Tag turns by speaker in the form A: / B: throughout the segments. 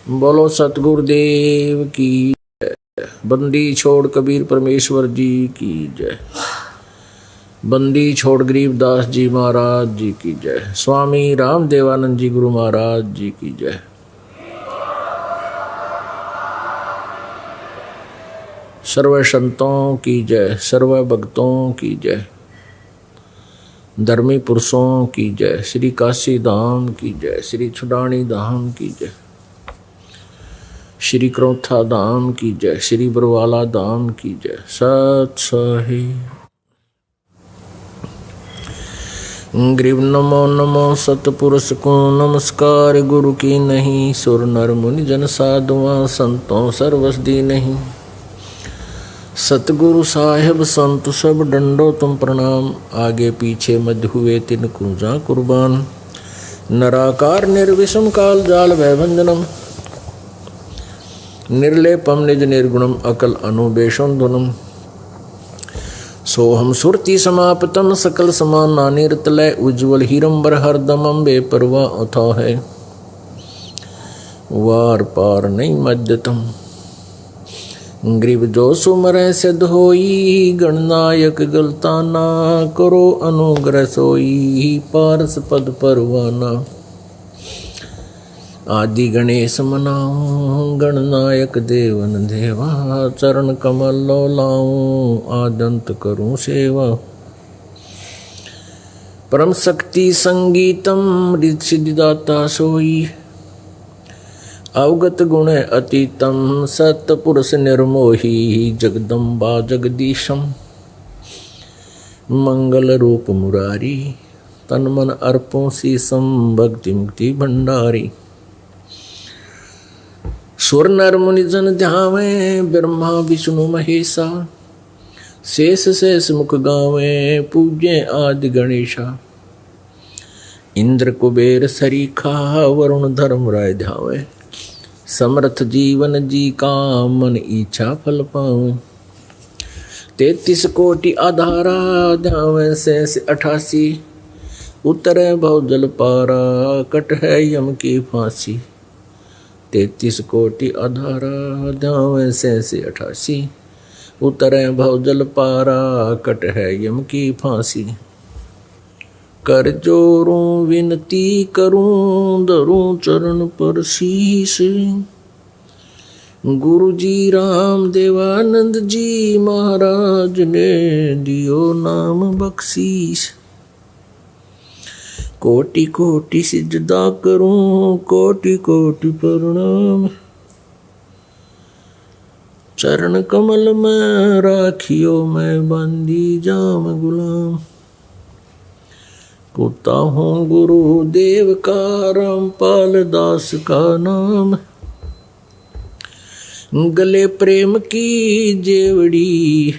A: बोलो सतगुरुदेव की जय। बंदी छोड़ कबीर परमेश्वर जी की जय। बंदी छोड़ गरीबदास जी महाराज जी की जय। स्वामी राम देवानंद जी गुरु महाराज जी की जय। सर्व संतों की जय, सर्व भक्तों की जय, धर्मी पुरुषों की जय, श्री काशी धाम की जय, श्री छुडानी धाम की जय, श्री क्रोथा धाम की जय, श्री बरवाला धाम की जय। सत सही ग्रीव नमो नमो सतपुरुष को नमस्कार। गुरु की नहीं सुर नर मुनि जन साधुआ संतों सर्वसदी नहीं। सतगुरु साहेब संत सब डंडो तुम प्रणाम। आगे पीछे मध्य हुए तिन कुंजा कुर्बान। नराकार निर्विषम काल जाल भयभंजनम। निर्लेपम निज निर्गुणम अकल अनुबेशम धुनम। सोहम सुरति समापतम सकल समान नानिरतलय। उज्ज्वल हीरंबर हरदमम बेपरवा अथा है। वार पार नहीं मध्यतम। ग्रीव जो सुमरै सिद्ध होई। गणनायक गलता ना करो अनुग्रह सोई। पारस पद परवाना। आदि गणेश मनाऊं गणनायक देवन देवा। चरण कमल लो लाऊं आदंत करूं सेवा। परम शक्ति संगीतम रिद्धिदाता सोई। अवगत गुण अतीतम सतपुरुष निर्मोही। जगदम्बा जगदीशम मंगल रूप मुरारी। तन मन अर्पों शीसम भक्ति मुक्ति भंडारी। सुर नर मुनि जन ध्यावे ब्रह्मा विष्णु महेशा। शेष शेष मुख गावे पूज्य आदि गणेशा। इंद्र कुबेर सरीखा वरुण धर्म राय ध्यावे। समर्थ जीवन जी का मन इच्छा फल पावे। 33 कोटि आधारा ध्यावे शेष 88। उतरे भव जल पारा कट है यम की फांसी। 33 कोटि आधारा ध्यावे शेष 88। उतरे भव जल पारा कट है यम की फांसी। कर जोरूं विनती करूं धरूं चरण पर शीश। गुरु जी राम देवानंद जी महाराज ने दियो नाम बख्शीश। कोटि कोटि सिजदा करूं कोटि कोटि प्रणाम। चरण कमल में राखियो मैं बंदी जाम गुलाम। कुत्ता हूँ गुरु देव का रामपाल दास का नाम। गले प्रेम की जेवड़ी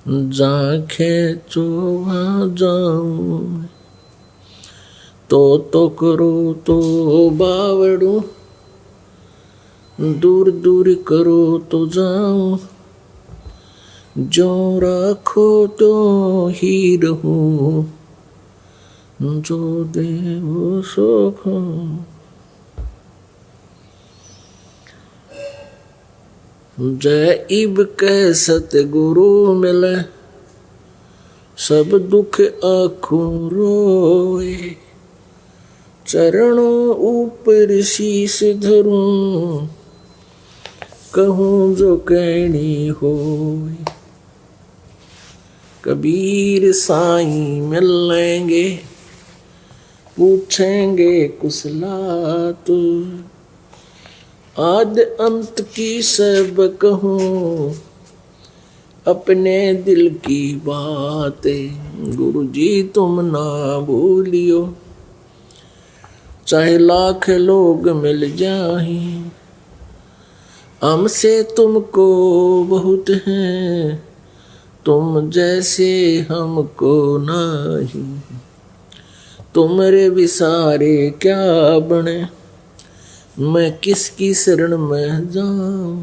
A: जाखे चोभा जाऊं। तो करो तो बावड़ू दूर दूर करो तो जाऊं। जो राखो तो ही रहूं। जो देव सो खाऊं। जय इब कै सतगुरु मिले। सब दुख आँखों रोए। चरणों ऊपर शीश धरूं। कहूँ जो कहनी होए। कबीर साईं मिलेंगे पूछेंगे कुशलात। आद अंत की सब कहूँ अपने दिल की बातें। गुरु जी तुम ना भूलियो। चाहे लाख लोग मिल जाएं हमसे तुमको बहुत हैं। तुम जैसे हमको नहीं। तुम्हारे विसारे क्या बने। मैं किसकी शरण में जाऊं।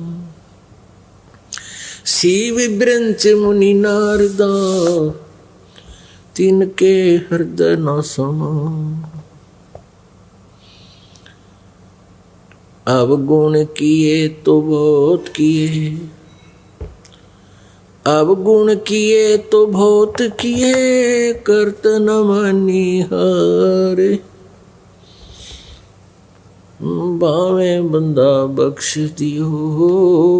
A: शिव ब्रंच मुनि नारदा तिनके हृदय न समा। अवगुण किए तो बहुत किए, अवगुण किए तो बहुत किए, करत न मानी हारे। भावे बंदा बख्श दियो,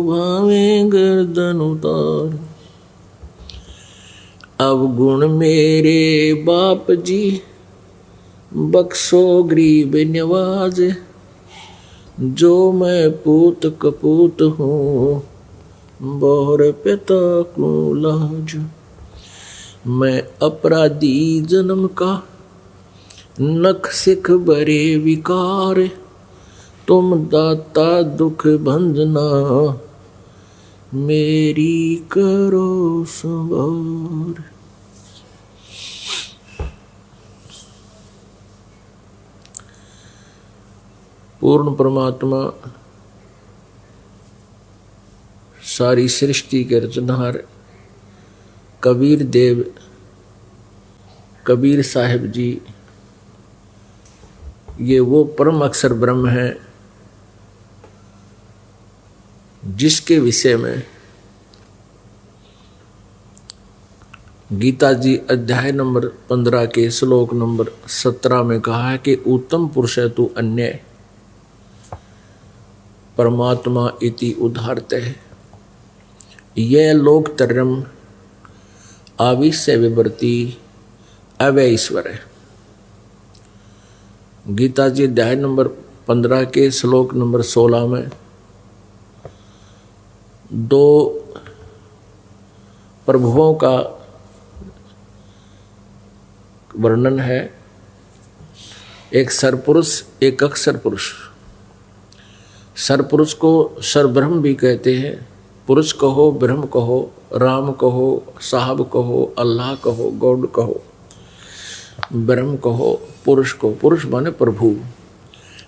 A: भावे गर्दन उतार। अवगुण मेरे बाप जी, बख्शो गरीब नवाज। जो मैं पूत कपूत हूँ, बोर पिता को लाज। मैं अपराधी जन्म का, नख सिख बरे विकार। तुम दाता दुख भंजना, मेरी करो संवार। पूर्ण परमात्मा सारी सृष्टि के रचनहार कबीर देव, कबीर साहिब जी, ये वो परम अक्षर ब्रह्म है जिसके विषय में गीता जी अध्याय नंबर 15 के श्लोक नंबर 17 में कहा है कि उत्तम पुरुष है तू अन्य परमात्मा इति उदाहरते है। यह लोकतरम आविश्य विवर्ती अव्यय ईश्वर है। गीता जी अध्याय नंबर 15 के श्लोक नंबर 16 में दो प्रभुओं का वर्णन है, एक सरपुरुष एक अक्षर पुरुष। सरपुरुष को सरब्रह्म भी कहते हैं। पुरुष कहो, ब्रह्म कहो, राम कहो, साहब कहो, अल्लाह कहो, गॉड कहो, ब्रह्म कहो, पुरुष को। पुरुष माने प्रभु।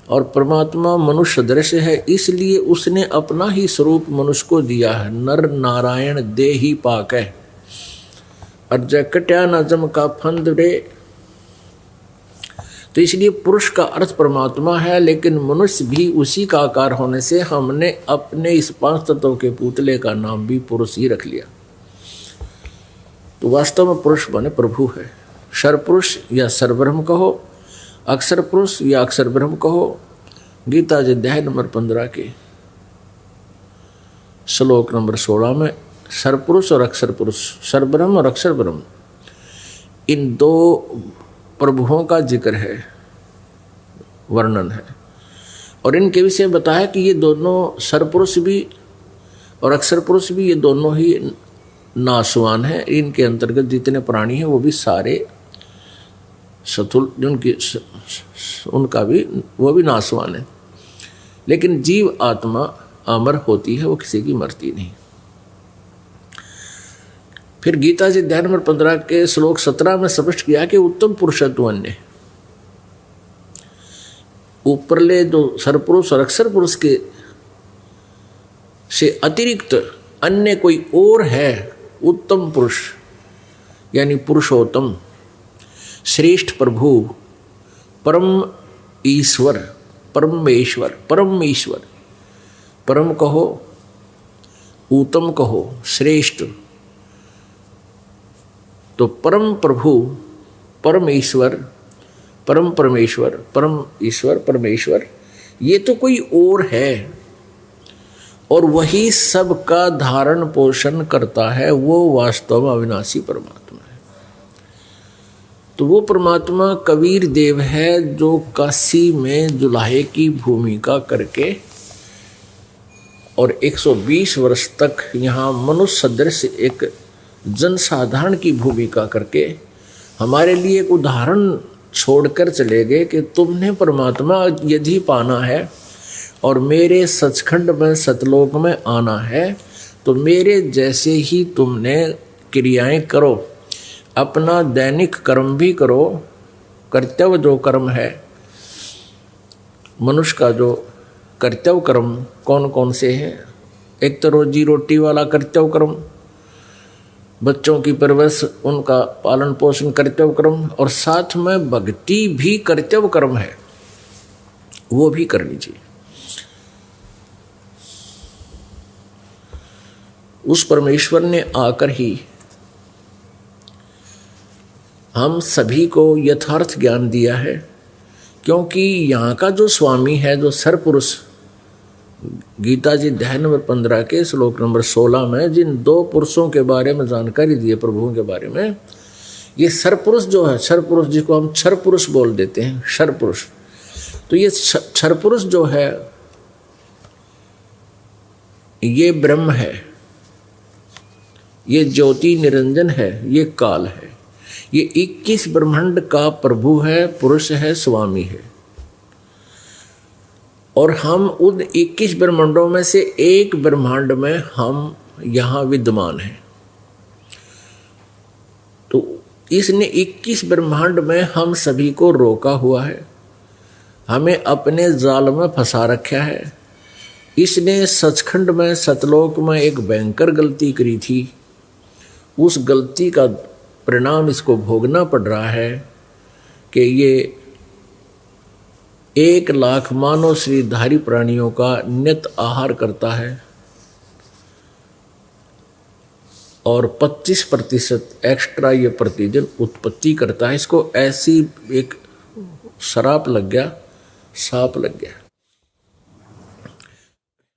A: और परमात्मा मनुष्य दृश्य है, इसलिए उसने अपना ही स्वरूप मनुष्य को दिया है। नर नारायण दे ही पाक है। और जकट्या न जम का फंद रे, तो इसलिए पुरुष का अर्थ परमात्मा है, लेकिन मनुष्य भी उसी का आकार होने से हमने अपने इस 5 तत्वों के पुतले का नाम भी पुरुष ही रख लिया। तो वास्तव में पुरुष माने प्रभु है। सरपुरुष या सरब्रह्म कहो, अक्षर पुरुष या अक्षर ब्रह्म कहो। गीता जी अध्याय नंबर 15 के श्लोक नंबर 16 में सरपुरुष और अक्षर पुरुष, सरब्रह्म और अक्षर ब्रह्म, इन दो प्रभुओं का जिक्र है, वर्णन है। और इनके विषय बताया कि ये दोनों सरपुरुष भी और अक्षर पुरुष भी, ये दोनों ही नाशवान हैं। इनके अंतर्गत जितने प्राणी हैं वो भी सारे शत्रुल, उनका भी वो भी नाशवान है। लेकिन जीव आत्मा अमर होती है, वो किसी की मरती नहीं। फिर गीता जी अध्याय नंबर 15 के श्लोक 17 में स्पष्ट किया कि उत्तम पुरुष है तू अन्य। ऊपरले जो सरपुरुष और अक्षर पुरुष के से अतिरिक्त अन्य कोई और है उत्तम पुरुष, यानी पुरुषोत्तम, श्रेष्ठ प्रभु, परम ईश्वर, परमेश्वर, परम ईश्वर। परम कहो, उत्तम कहो, श्रेष्ठ। तो परम प्रभु, परम ईश्वर, परम परमेश्वर, परम ईश्वर, परमेश्वर, ये तो कोई और है और वही सबका धारण पोषण करता है। वो वास्तव में अविनाशी परमात्मा है। तो वो परमात्मा कबीर देव है जो काशी में जुलाहे की भूमिका करके और 120 वर्ष तक यहाँ मनुष्य सदृश एक जनसाधारण की भूमिका करके हमारे लिए एक उदाहरण छोड़कर चले गए कि तुमने परमात्मा यदि पाना है और मेरे सचखंड में सतलोक में आना है तो मेरे जैसे ही तुमने क्रियाएं करो, अपना दैनिक कर्म भी करो। कर्तव्य जो कर्म है मनुष्य का, जो कर्तव्य कर्म कौन कौन से हैं? एक तो रोजी रोटी वाला कर्तव्य कर्म, बच्चों की परवरिश, उनका पालन पोषण कर्तव्य कर्म, और साथ में भक्ति भी कर्तव्य कर्म है, वो भी करनी चाहिए। उस परमेश्वर ने आकर ही हम सभी को यथार्थ ज्ञान दिया है, क्योंकि यहाँ का जो स्वामी है, जो सरपुरुष, गीता जी अध्याय नंबर 15 के श्लोक नंबर 16 में जिन दो पुरुषों के बारे में जानकारी दी है, प्रभुओं के बारे में, ये सरपुरुष जो है, सरपुरुष जिसको हम क्षर पुरुष बोल देते हैं, क्षर पुरुष, तो ये क्षर पुरुष जो है ये ब्रह्म है, ये ज्योति निरंजन है, ये काल है, ये 21 ब्रह्मांड का प्रभु है, पुरुष है, स्वामी है। और हम उन 21 ब्रह्मांडों में से एक ब्रह्मांड में हम यहाँ विद्यमान हैं। तो इसने 21 ब्रह्मांड में हम सभी को रोका हुआ है, हमें अपने जाल में फंसा रखा है। इसने सचखंड में, सतलोक में एक भयंकर गलती करी थी, उस गलती का परिणाम इसको भोगना पड़ रहा है कि ये 1 लाख मानव शरीरधारी प्राणियों का नित आहार करता है और 25% एक्स्ट्रा ये प्रतिदिन उत्पत्ति करता है। इसको ऐसी एक शराप लग गया, साप लग गया।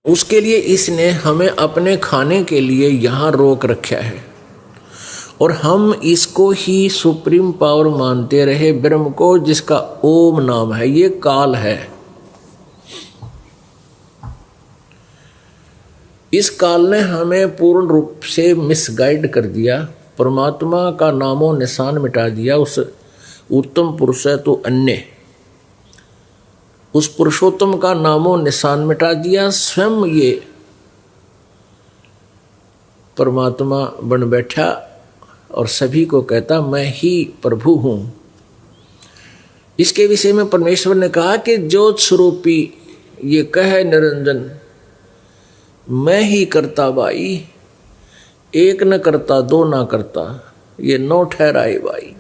A: उसके लिए इसने हमें अपने खाने के लिए यहाँ रोक रखा है और हम इसको ही सुप्रीम पावर मानते रहे, ब्रह्म को, जिसका ओम नाम है, ये काल है। इस काल ने हमें पूर्ण रूप से मिसगाइड कर दिया, परमात्मा का नामो निशान मिटा दिया। उस उत्तम पुरुष है तो अन्य, उस पुरुषोत्तम का नामो निशान मिटा दिया। स्वयं ये परमात्मा बन बैठा और सभी को कहता मैं ही प्रभु हूं। इसके विषय में परमेश्वर ने कहा कि ज्योत स्वरूपी ये कहे निरंजन, मैं ही करता भाई, एक न करता दो ना करता, ये 9 ठहराए भाई।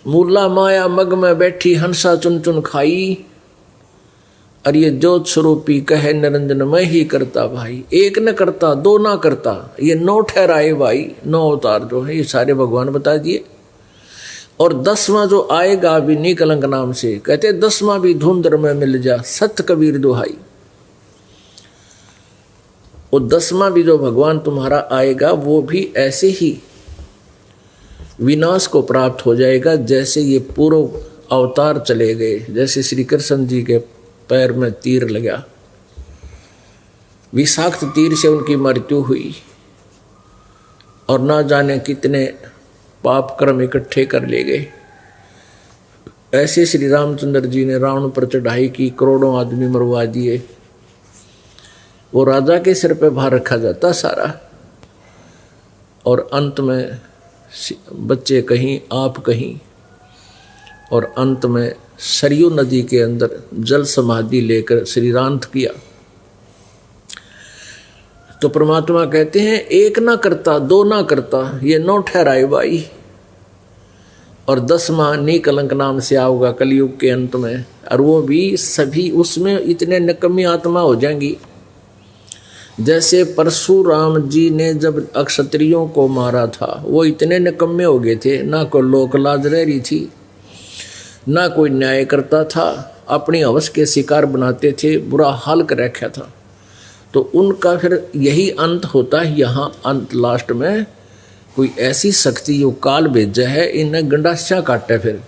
A: मूला माया मग में बैठी हंसा चुन चुन खाई, और ये ज्योत स्वरूपी कहे निरंजन मैं ही करता भाई, एक न करता दो ना करता, ये 9 ठहराए भाई। 9 अवतार जो है ये सारे भगवान बता दिए। और 10वां जो आएगा भी निकलंक नाम से, कहते 10वां भी धुंधर में मिल जा, सत कबीर दुहाई। वो 10वां भी जो भगवान तुम्हारा आएगा वो भी ऐसे ही विनाश को प्राप्त हो जाएगा जैसे ये पूर्व अवतार चले गए। जैसे श्री कृष्ण जी के पैर में तीर लगा, विषाक्त तीर से उनकी मृत्यु हुई और ना जाने कितने पाप कर्म इकट्ठे कर ले गए। ऐसे श्री रामचंद्र जी ने रावण पर चढ़ाई की, करोड़ों आदमी मरवा दिए। वो राजा के सिर पे भार रखा जाता सारा, और अंत में बच्चे कहीं, आप कहीं, और अंत में सरयू नदी के अंदर जल समाधि लेकर श्रीरांत किया। तो परमात्मा कहते हैं एक ना करता दो ना करता, ये 9 ठहराए भाई। और 10वां निकलंक नाम से आओगा कलयुग के अंत में, और वो भी सभी उसमें इतने निकम्मी आत्मा हो जाएंगी। जैसे परशुराम जी ने जब अक्षत्रियों को मारा था, वो इतने निकम्मे हो गए थे, ना कोई लोक लाज रह रही थी, ना कोई न्याय करता था, अपनी हवस के शिकार बनाते थे, बुरा हाल कर रखा था। तो उनका फिर यही अंत होता है। यहाँ अंत लास्ट में कोई ऐसी शक्ति जो काल भेजा है, इन्हें गंडासा काटे, फिर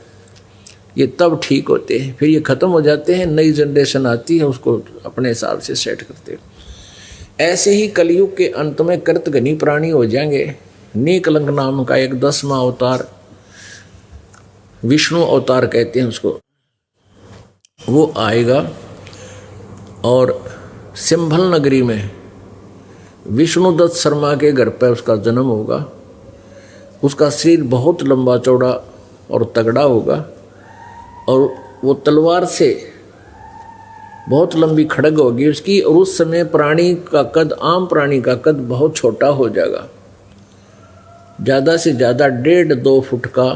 A: ये तब ठीक होते हैं, फिर ये खत्म हो जाते हैं, नई जनरेशन आती है, उसको अपने हिसाब से सेट करते हैं। ऐसे ही कलयुग के अंत में कृतघ्नी प्राणी हो जाएंगे। नीकलंक नाम का एक 10वां अवतार, विष्णु अवतार कहते हैं उसको, वो आएगा और सिंभल नगरी में विष्णुदत्त शर्मा के घर पर उसका जन्म होगा। उसका शरीर बहुत लंबा चौड़ा और तगड़ा होगा, और वो तलवार से बहुत लंबी खड़ग होगी उसकी, और उस समय प्राणी का कद, आम प्राणी का कद बहुत छोटा हो जाएगा, ज़्यादा से ज़्यादा 1.5-2 फुट का,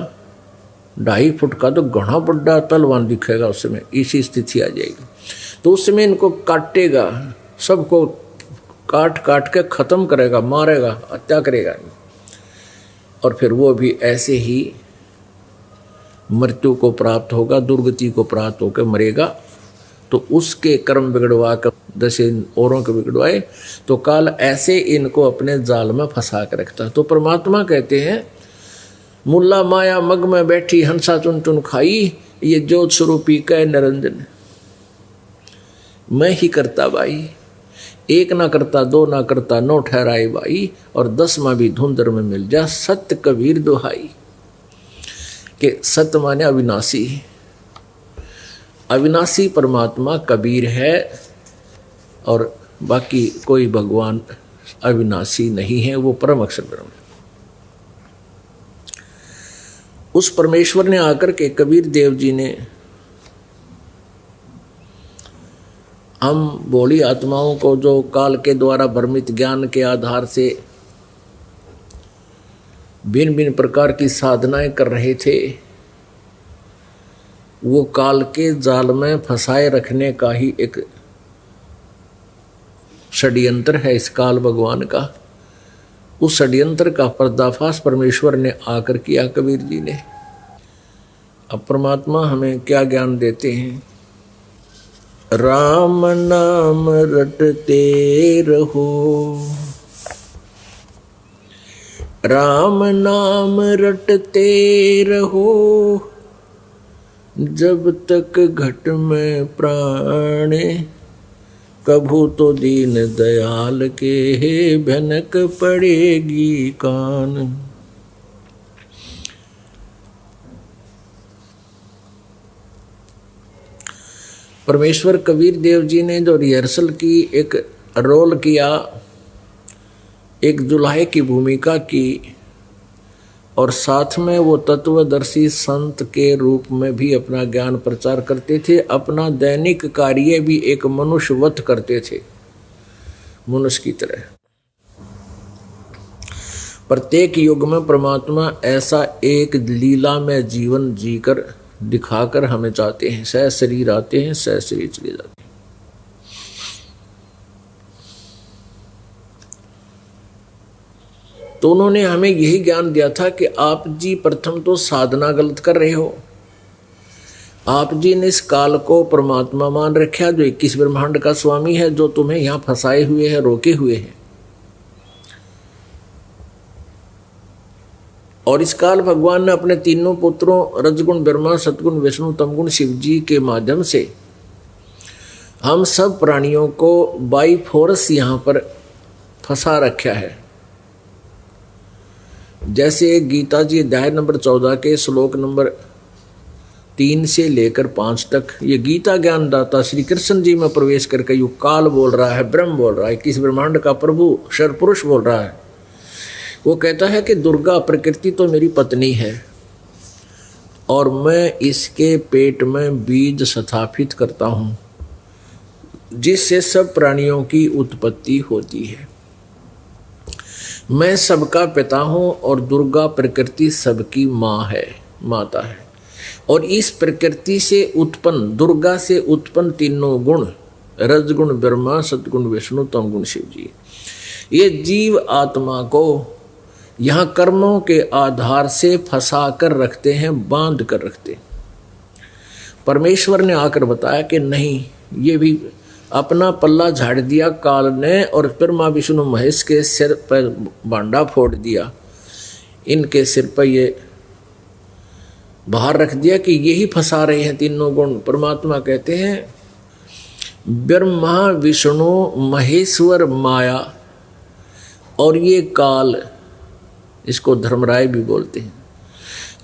A: 2.5 फुट का, तो घना बड़ा तलवार दिखेगा उस समय। इसी स्थिति आ जाएगी। तो उस समय इनको काटेगा, सबको काट काट के खत्म करेगा, मारेगा, हत्या करेगा, और फिर वो भी ऐसे ही मृत्यु को प्राप्त होगा, दुर्गति को प्राप्त होकर मरेगा। तो उसके कर्म बिगड़वा कर जैसे औरों के बिगड़वाए, तो काल ऐसे इनको अपने जाल में फंसा कर रखता। तो परमात्मा कहते हैं, मुल्ला माया मग में बैठी हंसा चुन चुन खाई, ये जोत स्वरूपी कह निरंजन, मैं ही करता भाई, एक ना करता, दो ना करता, नौ ठहराए भाई, और 10वां भी धुंधर में मिल जा, सत्य कबीर दुहाई। कि सत्य माने अविनाशी, अविनाशी परमात्मा कबीर है, और बाकी कोई भगवान अविनाशी नहीं है, वो परम अक्षर ब्रह्म है। उस परमेश्वर ने आकर के कबीर देव जी ने हम भोली आत्माओं को जो काल के द्वारा भ्रमित ज्ञान के आधार से भिन्न भिन्न प्रकार की साधनाएं कर रहे थे, वो काल के जाल में फंसाए रखने का ही एक षड्यंत्र है इस काल भगवान का। उस षड्यंत्र का पर्दाफाश परमेश्वर ने आकर किया कबीर जी ने। अब परमात्मा हमें क्या ज्ञान देते हैं? राम नाम रटते रहो, राम नाम रटते रहो, जब तक घट में प्राण, कभू तो दीन दयाल के भनक पड़ेगी कान। परमेश्वर कबीर देव जी ने जो रिहर्सल की, एक रोल किया, एक दुल्हे की भूमिका की, और साथ में वो तत्वदर्शी संत के रूप में भी अपना ज्ञान प्रचार करते थे। अपना दैनिक कार्य भी एक मनुष्यवत करते थे, मनुष्य की तरह। प्रत्येक युग में परमात्मा ऐसा एक लीला में जीवन जीकर दिखाकर हमें चाहते हैं। सह शरीर आते हैं, सह शरीर चले जाते हैं। तो उन्होंने हमें यही ज्ञान दिया था कि आप जी प्रथम तो साधना गलत कर रहे हो। आप जी ने इस काल को परमात्मा मान रखा, जो 21 ब्रह्मांड का स्वामी है, जो तुम्हें यहां फंसाए हुए है, रोके हुए हैं। और इस काल भगवान ने अपने तीनों पुत्रों रजगुण ब्रह्मा, सतगुण विष्णु, तमगुण शिव जी के माध्यम से हम सब प्राणियों को बाई फोर्स यहां पर फंसा रखा है। जैसे गीता जी अध्याय नंबर 14 के श्लोक नंबर 3 से लेकर 5 तक ये गीता ज्ञानदाता श्री कृष्ण जी में प्रवेश करके यू काल बोल रहा है, ब्रह्म बोल रहा है, किस ब्रह्मांड का प्रभु सर्वपुरुष बोल रहा है। वो कहता है कि दुर्गा प्रकृति तो मेरी पत्नी है, और मैं इसके पेट में बीज स्थापित करता हूँ, जिससे सब प्राणियों की उत्पत्ति होती है। मैं सबका पिता हूँ, और दुर्गा प्रकृति सबकी माँ है, माता है। और इस प्रकृति से उत्पन्न, दुर्गा से उत्पन्न तीनों गुण, रजगुण ब्रह्मा, सतगुण विष्णु, तमगुण शिव जी, ये जीव आत्मा को यहाँ कर्मों के आधार से फंसा कर रखते हैं, बांध कर रखते हैं। परमेश्वर ने आकर बताया कि नहीं, ये भी अपना पल्ला झाड़ दिया काल ने, और ब्रह्मा विष्णु महेश के सिर पर बांडा फोड़ दिया, इनके सिर पर ये बाहर रख दिया कि यही फंसा रहे हैं तीनों गुण। परमात्मा कहते हैं ब्रह्मा विष्णु महेश्वर माया, और ये काल, इसको धर्मराय भी बोलते हैं।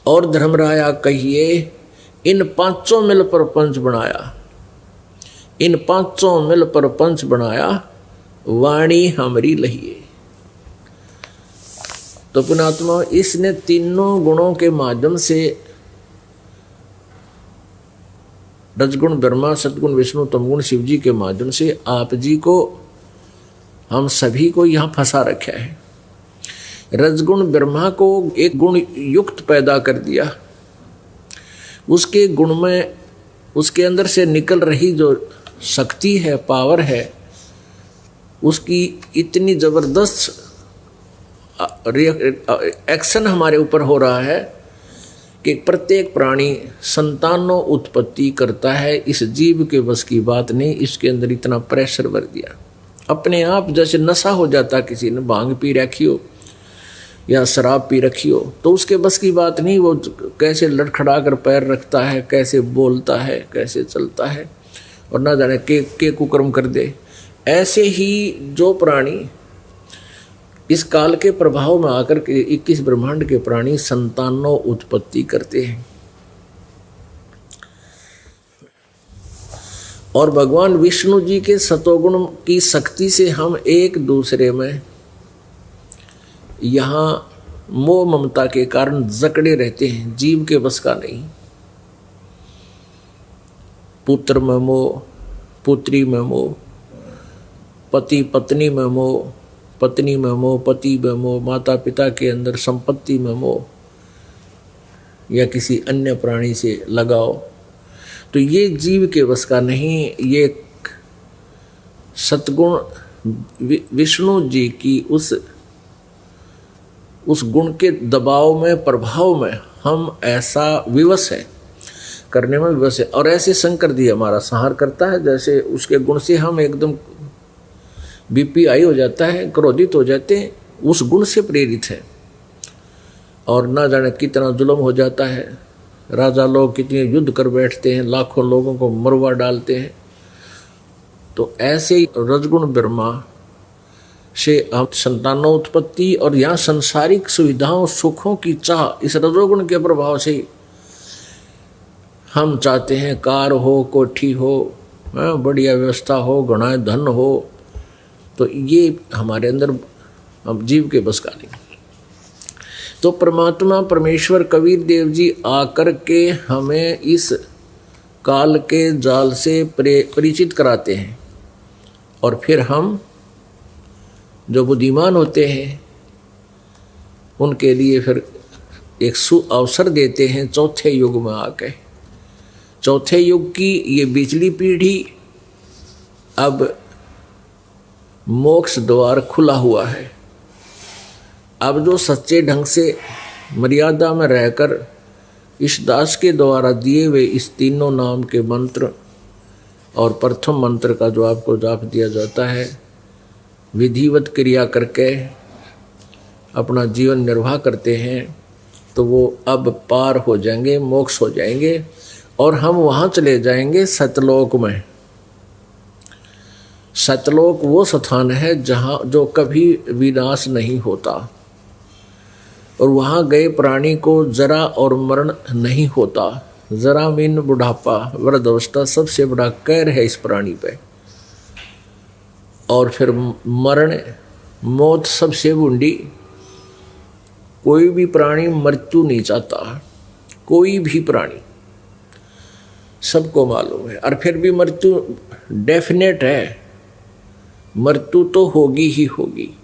A: और धर्मराया कहिए, इन पांचों मिल पर पंच बनाया, इन पांचों मिल पर पंच बनाया, वाणी हमारी लहिए। तो पुणात्मा, इसने तीनों गुणों के माध्यम से, रजगुण ब्रह्मा, सतगुण विष्णु, तमगुण शिव जी के माध्यम से आप जी को, हम सभी को यहाँ फंसा रखा है। रजगुण ब्रह्मा को एक गुण युक्त पैदा कर दिया, उसके गुण में, उसके अंदर से निकल रही जो शक्ति है, पावर है, उसकी इतनी ज़बरदस्त एक्शन हमारे ऊपर हो रहा है कि प्रत्येक प्राणी संतानों उत्पत्ति करता है। इस जीव के बस की बात नहीं, इसके अंदर इतना प्रेशर भर दिया, अपने आप जैसे नशा हो जाता, किसी ने भांग पी रखी हो या शराब पी रखी हो तो उसके बस की बात नहीं, वो कैसे लड़खड़ा कर पैर रखता है, कैसे बोलता है, कैसे चलता है, और ना जाने के कुकर्म कर दे। ऐसे ही जो प्राणी इस काल के प्रभाव में आकर के 21 ब्रह्मांड के प्राणी संतानों उत्पत्ति करते हैं। और भगवान विष्णु जी के सतोगुण की शक्ति से हम एक दूसरे में यहाँ मोह ममता के कारण जकड़े रहते हैं, जीव के बस का नहीं। पुत्र में मोह, पुत्री में मोह, पति पत्नी में मोह, पत्नी में मोह, पति में मोह, माता पिता के अंदर संपत्ति में मोह, या किसी अन्य प्राणी से लगाओ, तो ये जीव के बस का नहीं। ये सतगुण विष्णु जी की उस गुण के दबाव में, प्रभाव में हम ऐसा विवश है, करने में विवश है। और ऐसे शंकर जी हमारा संहार करता है, जैसे उसके गुण से हम एकदम बीपी हाई हो जाता है, क्रोधित हो जाते हैं, उस गुण से प्रेरित है। और ना जाने कितना जुल्म हो जाता है, राजा लोग कितने युद्ध कर बैठते हैं, लाखों लोगों को मरवा डालते हैं। तो ऐसे ही रजगुण ब्रह्मा से हम संतानों उत्पत्ति और यहाँ संसारिक सुविधाओं सुखों की चाह, इस रजोगुण के प्रभाव से हम चाहते हैं कार हो, कोठी हो, बढ़िया व्यवस्था हो, घना धन हो, तो ये हमारे अंदर हम जीव के बस का नहीं। तो परमात्मा परमेश्वर कबीर देव जी आकर के हमें इस काल के जाल से परिचित कराते हैं, और फिर हम जो बुद्धिमान होते हैं उनके लिए फिर एक अवसर देते हैं चौथे युग में आके। चौथे युग की ये बिजली पीढ़ी, अब मोक्ष द्वार खुला हुआ है। अब जो सच्चे ढंग से मर्यादा में रहकर इस दास के द्वारा दिए हुए इस तीनों नाम के मंत्र और प्रथम मंत्र का जो आपको जाप दिया जाता है, विधिवत क्रिया करके अपना जीवन निर्वाह करते हैं, तो वो अब पार हो जाएंगे, मोक्ष हो जाएंगे, और हम वहाँ चले जाएंगे सतलोक में। सतलोक वो स्थान है जहाँ जो कभी विनाश नहीं होता, और वहाँ गए प्राणी को जरा और मरण नहीं होता। जरा मीन बुढ़ापा, वृद्धावस्था सबसे बड़ा कहर है इस प्राणी पे, और फिर मरण, मौत सबसे बूंदी। कोई भी प्राणी मृत्यु नहीं चाहता, कोई भी प्राणी, सबको मालूम है। और फिर भी मृत्यु डेफिनेट है, मृत्यु तो होगी ही होगी।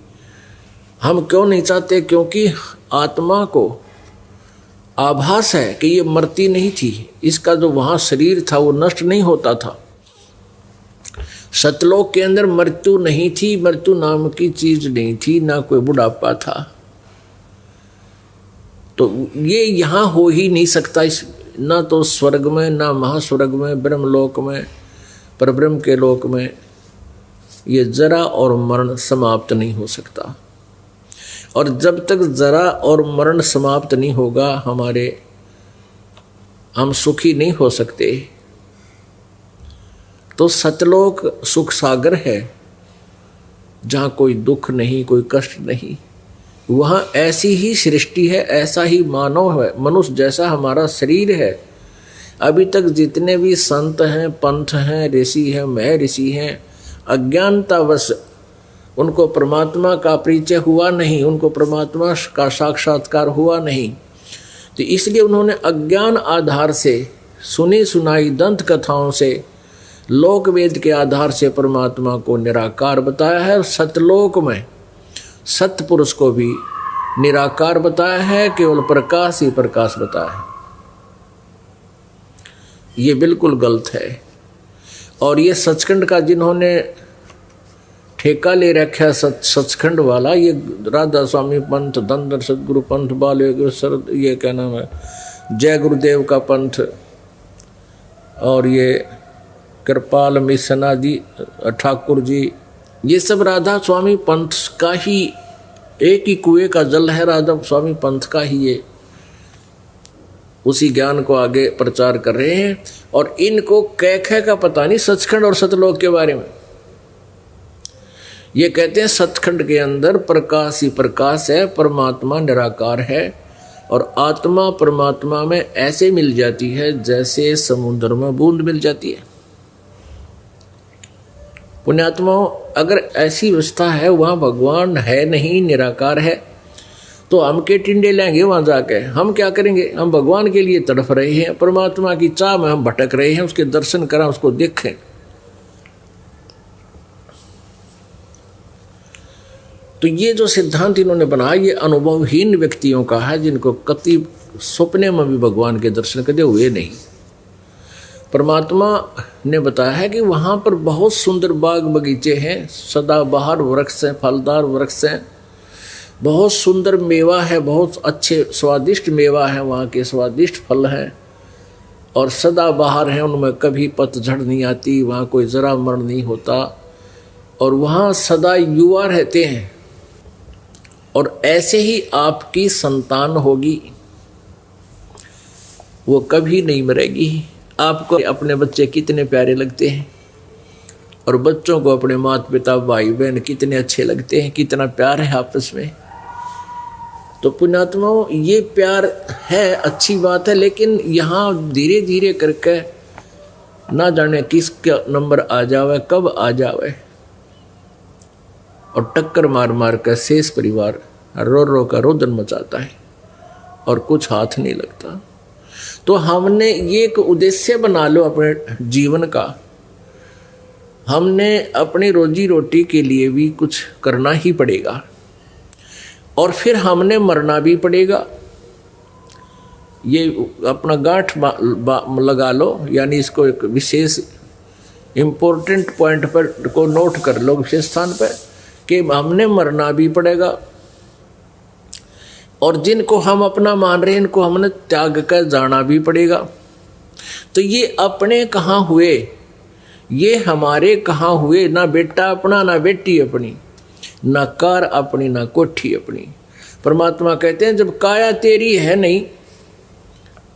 A: हम क्यों नहीं चाहते? क्योंकि आत्मा को आभास है कि ये मरती नहीं थी, इसका जो वहाँ शरीर था वो नष्ट नहीं होता था। सतलोक के अंदर मृत्यु नहीं थी, मृत्यु नाम की चीज नहीं थी, ना कोई बुढ़ापा था। तो ये यहाँ हो ही नहीं सकता, इस ना तो स्वर्ग में, ना महास्वर्ग में, ब्रह्मलोक में, परब्रह्म के लोक में ये जरा और मरण समाप्त नहीं हो सकता। और जब तक जरा और मरण समाप्त नहीं होगा, हम सुखी नहीं हो सकते। तो सतलोक सुख सागर है, जहाँ कोई दुख नहीं, कोई कष्ट नहीं। वहाँ ऐसी ही सृष्टि है, ऐसा ही मानव है, मनुष्य जैसा हमारा शरीर है। अभी तक जितने भी संत हैं, पंथ हैं, ऋषि हैं, महर्षि हैं, अज्ञानतावश उनको परमात्मा का परिचय हुआ नहीं, उनको परमात्मा का साक्षात्कार हुआ नहीं। तो इसलिए उन्होंने अज्ञान आधार से, सुनी सुनाई दंत कथाओं से, लोक वेद के आधार से परमात्मा को निराकार बताया है। और सतलोक में सतपुरुष को भी निराकार बताया है, केवल प्रकाश ही प्रकाश बताया है। ये बिल्कुल गलत है। और ये सचखंड का जिन्होंने ठेका ले रखा सचखंड वाला, ये राधा स्वामी पंथ, धनधर सदगुरु पंथ, बाल सर, ये क्या नाम है, जय गुरुदेव का पंथ, और ये कृपाल मिशन आदि ठाकुर जी, ये सब राधा स्वामी पंथ का ही, एक ही कुएं का जल है, राधा स्वामी पंथ का ही ये उसी ज्ञान को आगे प्रचार कर रहे हैं। और इनको कह का पता नहीं सचखंड और सतलोक के बारे में। ये कहते हैं सचखंड के अंदर प्रकाश ही प्रकाश है, परमात्मा निराकार है, और आत्मा परमात्मा में ऐसे मिल जाती है जैसे समुद्र में बूंद मिल जाती है। पुण्यात्माओं, अगर ऐसी अवस्था है, वहाँ भगवान है नहीं, निराकार है, तो हम के टिंडे लेंगे वहाँ जाके? हम क्या करेंगे? हम भगवान के लिए तड़फ रहे हैं, परमात्मा की चाह में हम भटक रहे हैं, उसके दर्शन करें, उसको देखें। तो ये जो सिद्धांत इन्होंने बनाया, ये अनुभवहीन व्यक्तियों का है, जिनको कति सपने में भी भगवान के दर्शन कदे हुए नहीं। परमात्मा ने बताया है कि वहाँ पर बहुत सुंदर बाग बगीचे हैं, सदाबहार वृक्ष हैं, फलदार वृक्ष हैं, बहुत सुंदर मेवा है, बहुत अच्छे स्वादिष्ट मेवा है, वहाँ के स्वादिष्ट फल हैं, और सदाबहार हैं, उनमें कभी पतझड़ नहीं आती, वहाँ कोई जरा मरण नहीं होता, और वहाँ सदा युवा रहते हैं। और ऐसे ही आपकी संतान होगी, वो कभी नहीं मरेगी। आपको अपने बच्चे कितने प्यारे लगते हैं, और बच्चों को अपने माता पिता भाई बहन कितने अच्छे लगते हैं, कितना प्यार है आपस में। तो पुण्यात्माओं, ये प्यार है, अच्छी बात है, लेकिन यहाँ धीरे धीरे करके ना जाने किसका नंबर आ जावे, कब आ जावे, और टक्कर मार मार कर शेष परिवार रो रो का रोदन मचाता है, और कुछ हाथ नहीं लगता। तो हमने ये एक उद्देश्य बना लो अपने जीवन का, हमने अपनी रोजी रोटी के लिए भी कुछ करना ही पड़ेगा, और फिर हमने मरना भी पड़ेगा। ये अपना गांठ लगा लो, यानी इसको एक विशेष इम्पोर्टेंट पॉइंट पर को नोट कर लो, विशेष स्थान पर, कि हमने मरना भी पड़ेगा, और जिनको हम अपना मान रहे हैं इनको हमने त्याग कर जाना भी पड़ेगा। तो ये अपने कहाँ हुए, ये हमारे कहाँ हुए? ना बेटा अपना, ना बेटी अपनी, ना कार अपनी, ना कोठी अपनी। परमात्मा कहते हैं जब काया तेरी है नहीं,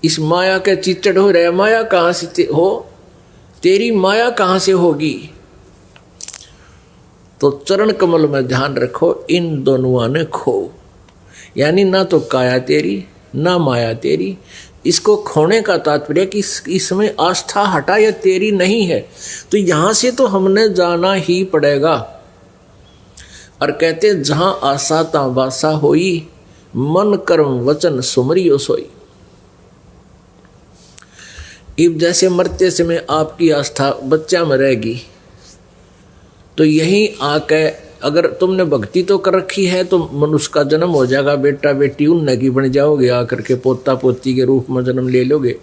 A: इस माया के चिचड़ हो रहे, माया कहाँ से हो, तेरी माया कहाँ से होगी? तो चरण कमल में ध्यान रखो, इन दोनों ने खो, यानी ना तो काया तेरी ना माया तेरी। इसको खोने का तात्पर्य कि इसमें आस्था हटा या तेरी नहीं है, तो यहाँ से तो हमने जाना ही पड़ेगा। और कहते जहाँ आशा ता बासा होई, मन कर्म वचन सुमरियो सोई। इब जैसे मरते समय आपकी आस्था बच्चा में रहेगी, तो यहीं आके अगर तुमने भक्ति तो कर रखी है तो मनुष्य का जन्म हो जाएगा, बेटा बेटी उन की बन जाओगे, आकर के पोता पोती के रूप में जन्म ले लोगे।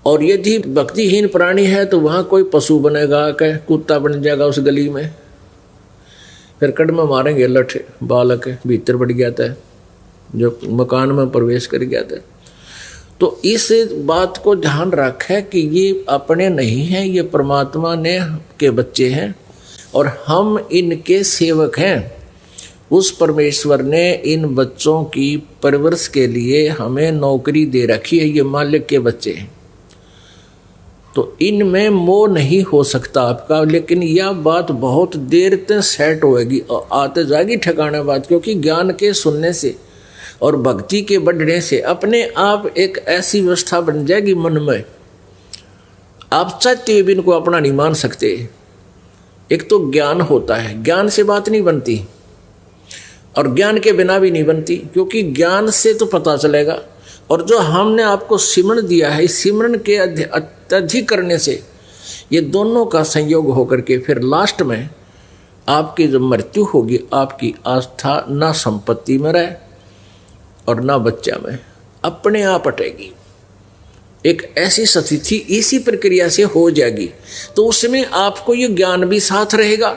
A: और यदि भक्तिहीन प्राणी है तो वहाँ कोई पशु बनेगा, आकर कुत्ता बन जाएगा उस गली में, फिर कड़मा मारेंगे लठ, बालक भीतर बढ़ गया था, जो मकान में प्रवेश कर गया था। तो इस बात को ध्यान रखें कि ये अपने नहीं हैं, ये परमात्मा ने के बच्चे हैं, और हम इनके सेवक हैं। उस परमेश्वर ने इन बच्चों की परवरिश के लिए हमें नौकरी दे रखी है, ये मालिक के बच्चे हैं। तो इनमें मोह नहीं हो सकता आपका, लेकिन यह बात बहुत देर तक सेट होएगी और आते जाएगी ठिकाने बात, क्योंकि ज्ञान के सुनने से और भक्ति के बढ़ने से अपने आप एक ऐसी व्यवस्था बन जाएगी मन में, आप चाहते हुए भी इनको अपना नहीं मान सकते। एक तो ज्ञान होता है, ज्ञान से बात नहीं बनती, और ज्ञान के बिना भी नहीं बनती, क्योंकि ज्ञान से तो पता चलेगा। और जो हमने आपको सिमरन दिया है, इस सिमरन के अत्यधिक करने से ये दोनों का संयोग होकर के फिर लास्ट में आपकी जब मृत्यु होगी, आपकी आस्था ना संपत्ति में रहे और ना बच्चा में, अपने आप हटेगी। एक ऐसी स्थिति इसी प्रक्रिया से हो जाएगी, तो उसमें आपको ये ज्ञान भी साथ रहेगा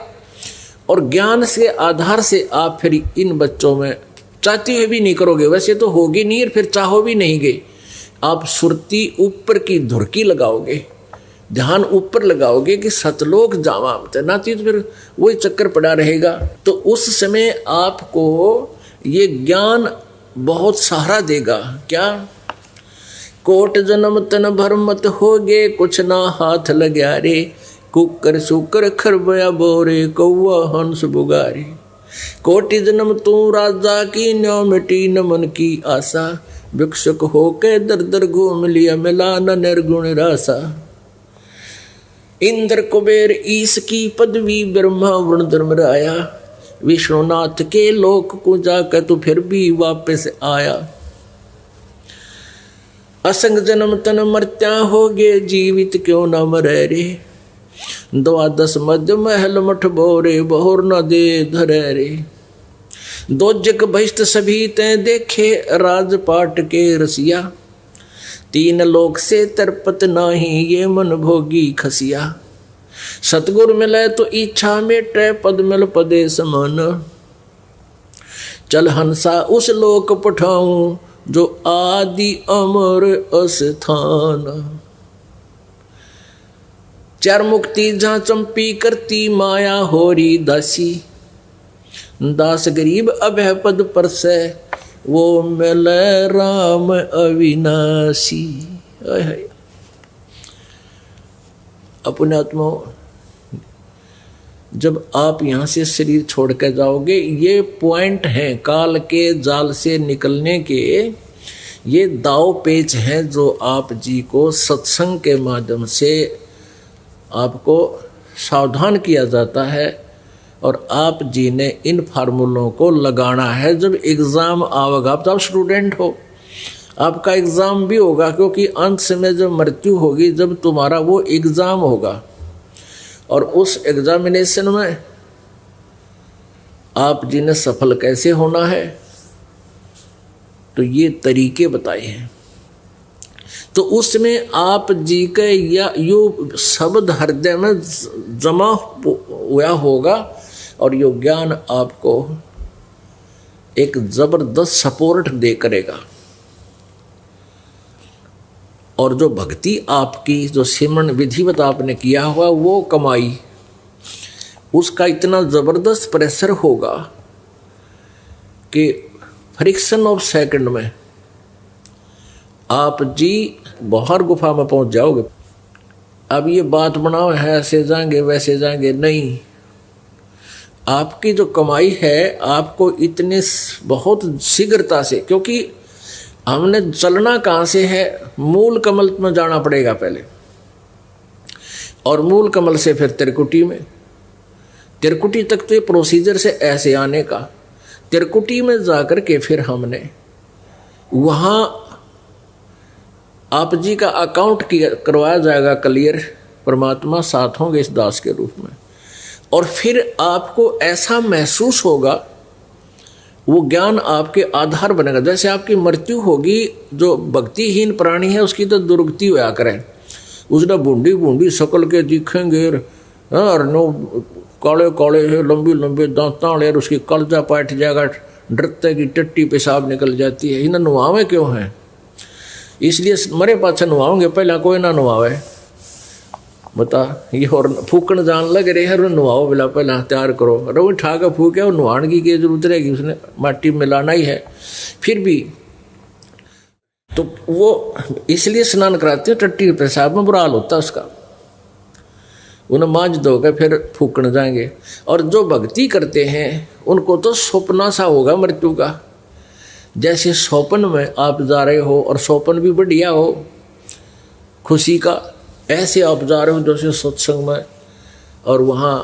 A: और ज्ञान से आधार से आप फिर इन बच्चों में चाहते हुए भी नहीं करोगे, वैसे तो होगी नहीं और फिर चाहो भी नहीं गए, आप सुरती ऊपर की धुरकी लगाओगे, ध्यान ऊपर लगाओगे कि सतलोक जावा ना, तो फिर वही चक्कर पड़ा रहेगा। तो उस समय आपको ये ज्ञान बहुत सहारा देगा। क्या? कोट जन्म तन भर मत होगे, कुछ ना हाथ लग्या रे, कुकर सुकर खरबया बोरे, कौआ हंस बुगारे। कोटि जन्म तू राजा की, न्यो मिटी न मन की आशा, भिक्षुक होके दर दर घूम लिया, मिला न निर्गुण रासा। इंद्र कुबेर ईश की पदवी, ब्रह्मा वरुण धर्मराया, विष्णुनाथ के लोक को जाकर तू फिर भी वापस आया। असंग जन्म तन मर्त्या होगे, जीवित क्यों न मरे रे, द्वादश मध्य महल मठ बोरे, बहुर न दे धरे रे। दो जग बहिष्ट सभी ते देखे, राजपाट के रसिया, तीन लोक से तरपत नाही, ये मन भोगी खसिया। सतगुर मिले तो इच्छा मेटे, पद मिल पदे समान, चल हंसा उस लोक पठाऊं, जो आदि अमर अस्थान। चार मुक्ति जहाँ चंपी करती, माया होरी दासी, दास गरीब अभय पद पर से, वो मिले राम अविनाशी। अपने आत्मा, जब आप यहाँ से शरीर छोड़ कर जाओगे, ये पॉइंट हैं काल के जाल से निकलने के, ये दाव पेच हैं जो आप जी को सत्संग के माध्यम से आपको सावधान किया जाता है और आप जी ने इन फार्मूलों को लगाना है। जब एग्ज़ाम आवेगा, तो आप स्टूडेंट हो, आपका एग्ज़ाम भी होगा, क्योंकि अंत में जब मृत्यु होगी, जब तुम्हारा वो एग्ज़ाम होगा और उस एग्जामिनेशन में आप जी ने सफल कैसे होना है, तो ये तरीके बताए हैं। तो उसमें आप जी के या यो शब्द हृदय में जमा हुआ होगा और यो ज्ञान आपको एक जबरदस्त सपोर्ट दे करेगा। और जो भक्ति आपकी, जो सिमरन विधिवत आपने किया हुआ, वो कमाई, उसका इतना जबरदस्त प्रेशर होगा कि फ्रिक्शन ऑफ सेकंड में आप जी बाहर गुफा में पहुंच जाओगे। अब ये बात बनाओ है ऐसे जाएंगे वैसे जाएंगे, नहीं। आपकी जो कमाई है आपको इतने बहुत शीघ्रता से, क्योंकि हमने चलना कहाँ से है, मूल कमल में जाना पड़ेगा पहले, और मूल कमल से फिर त्रिकुटी में, त्रिकुटी तक तो ये प्रोसीजर से ऐसे आने का, त्रिकुटी में जाकर के फिर हमने वहाँ आप जी का अकाउंट करवाया जाएगा क्लियर, परमात्मा साथ होंगे इस दास के रूप में, और फिर आपको ऐसा महसूस होगा, वो ज्ञान आपके आधार बनेगा। जैसे आपकी मृत्यु होगी, जो भक्तिहीन प्राणी है उसकी तो दुर्गति होया करे, उसने बूंदी बूंदी शकल के दिखेंगे और नो काले काले है, लंबी लंबे दांतां और उसकी कलजा पाट जाएगा, डरते की टट्टी पेशाब निकल जाती है। इन्हें नुआवे क्यों है? इसलिए मरे पाछे नुआओगे, पहला कोई ना नुआवे, बता ये और फूकन जान लग रहे हैं, नुआओ बिला पहला तैयार करो, रोई ठा के फूके और नुआने की जरूरत रहेगी, उसने माटी मिलाना ही है। फिर भी तो वो इसलिए स्नान कराते हैं, टट्टी पेशाब में बुरा हाल होता है उसका, उन्हें मांझ दोगे फिर फूकन जाएंगे। और जो भक्ति करते हैं उनको तो सपना सा होगा मृत्यु का, जैसे स्वप्न में आप जा रहे हो और स्वप्न भी बढ़िया हो खुशी का, ऐसे आप जा रहे हो जैसे सत्संग में, और वहाँ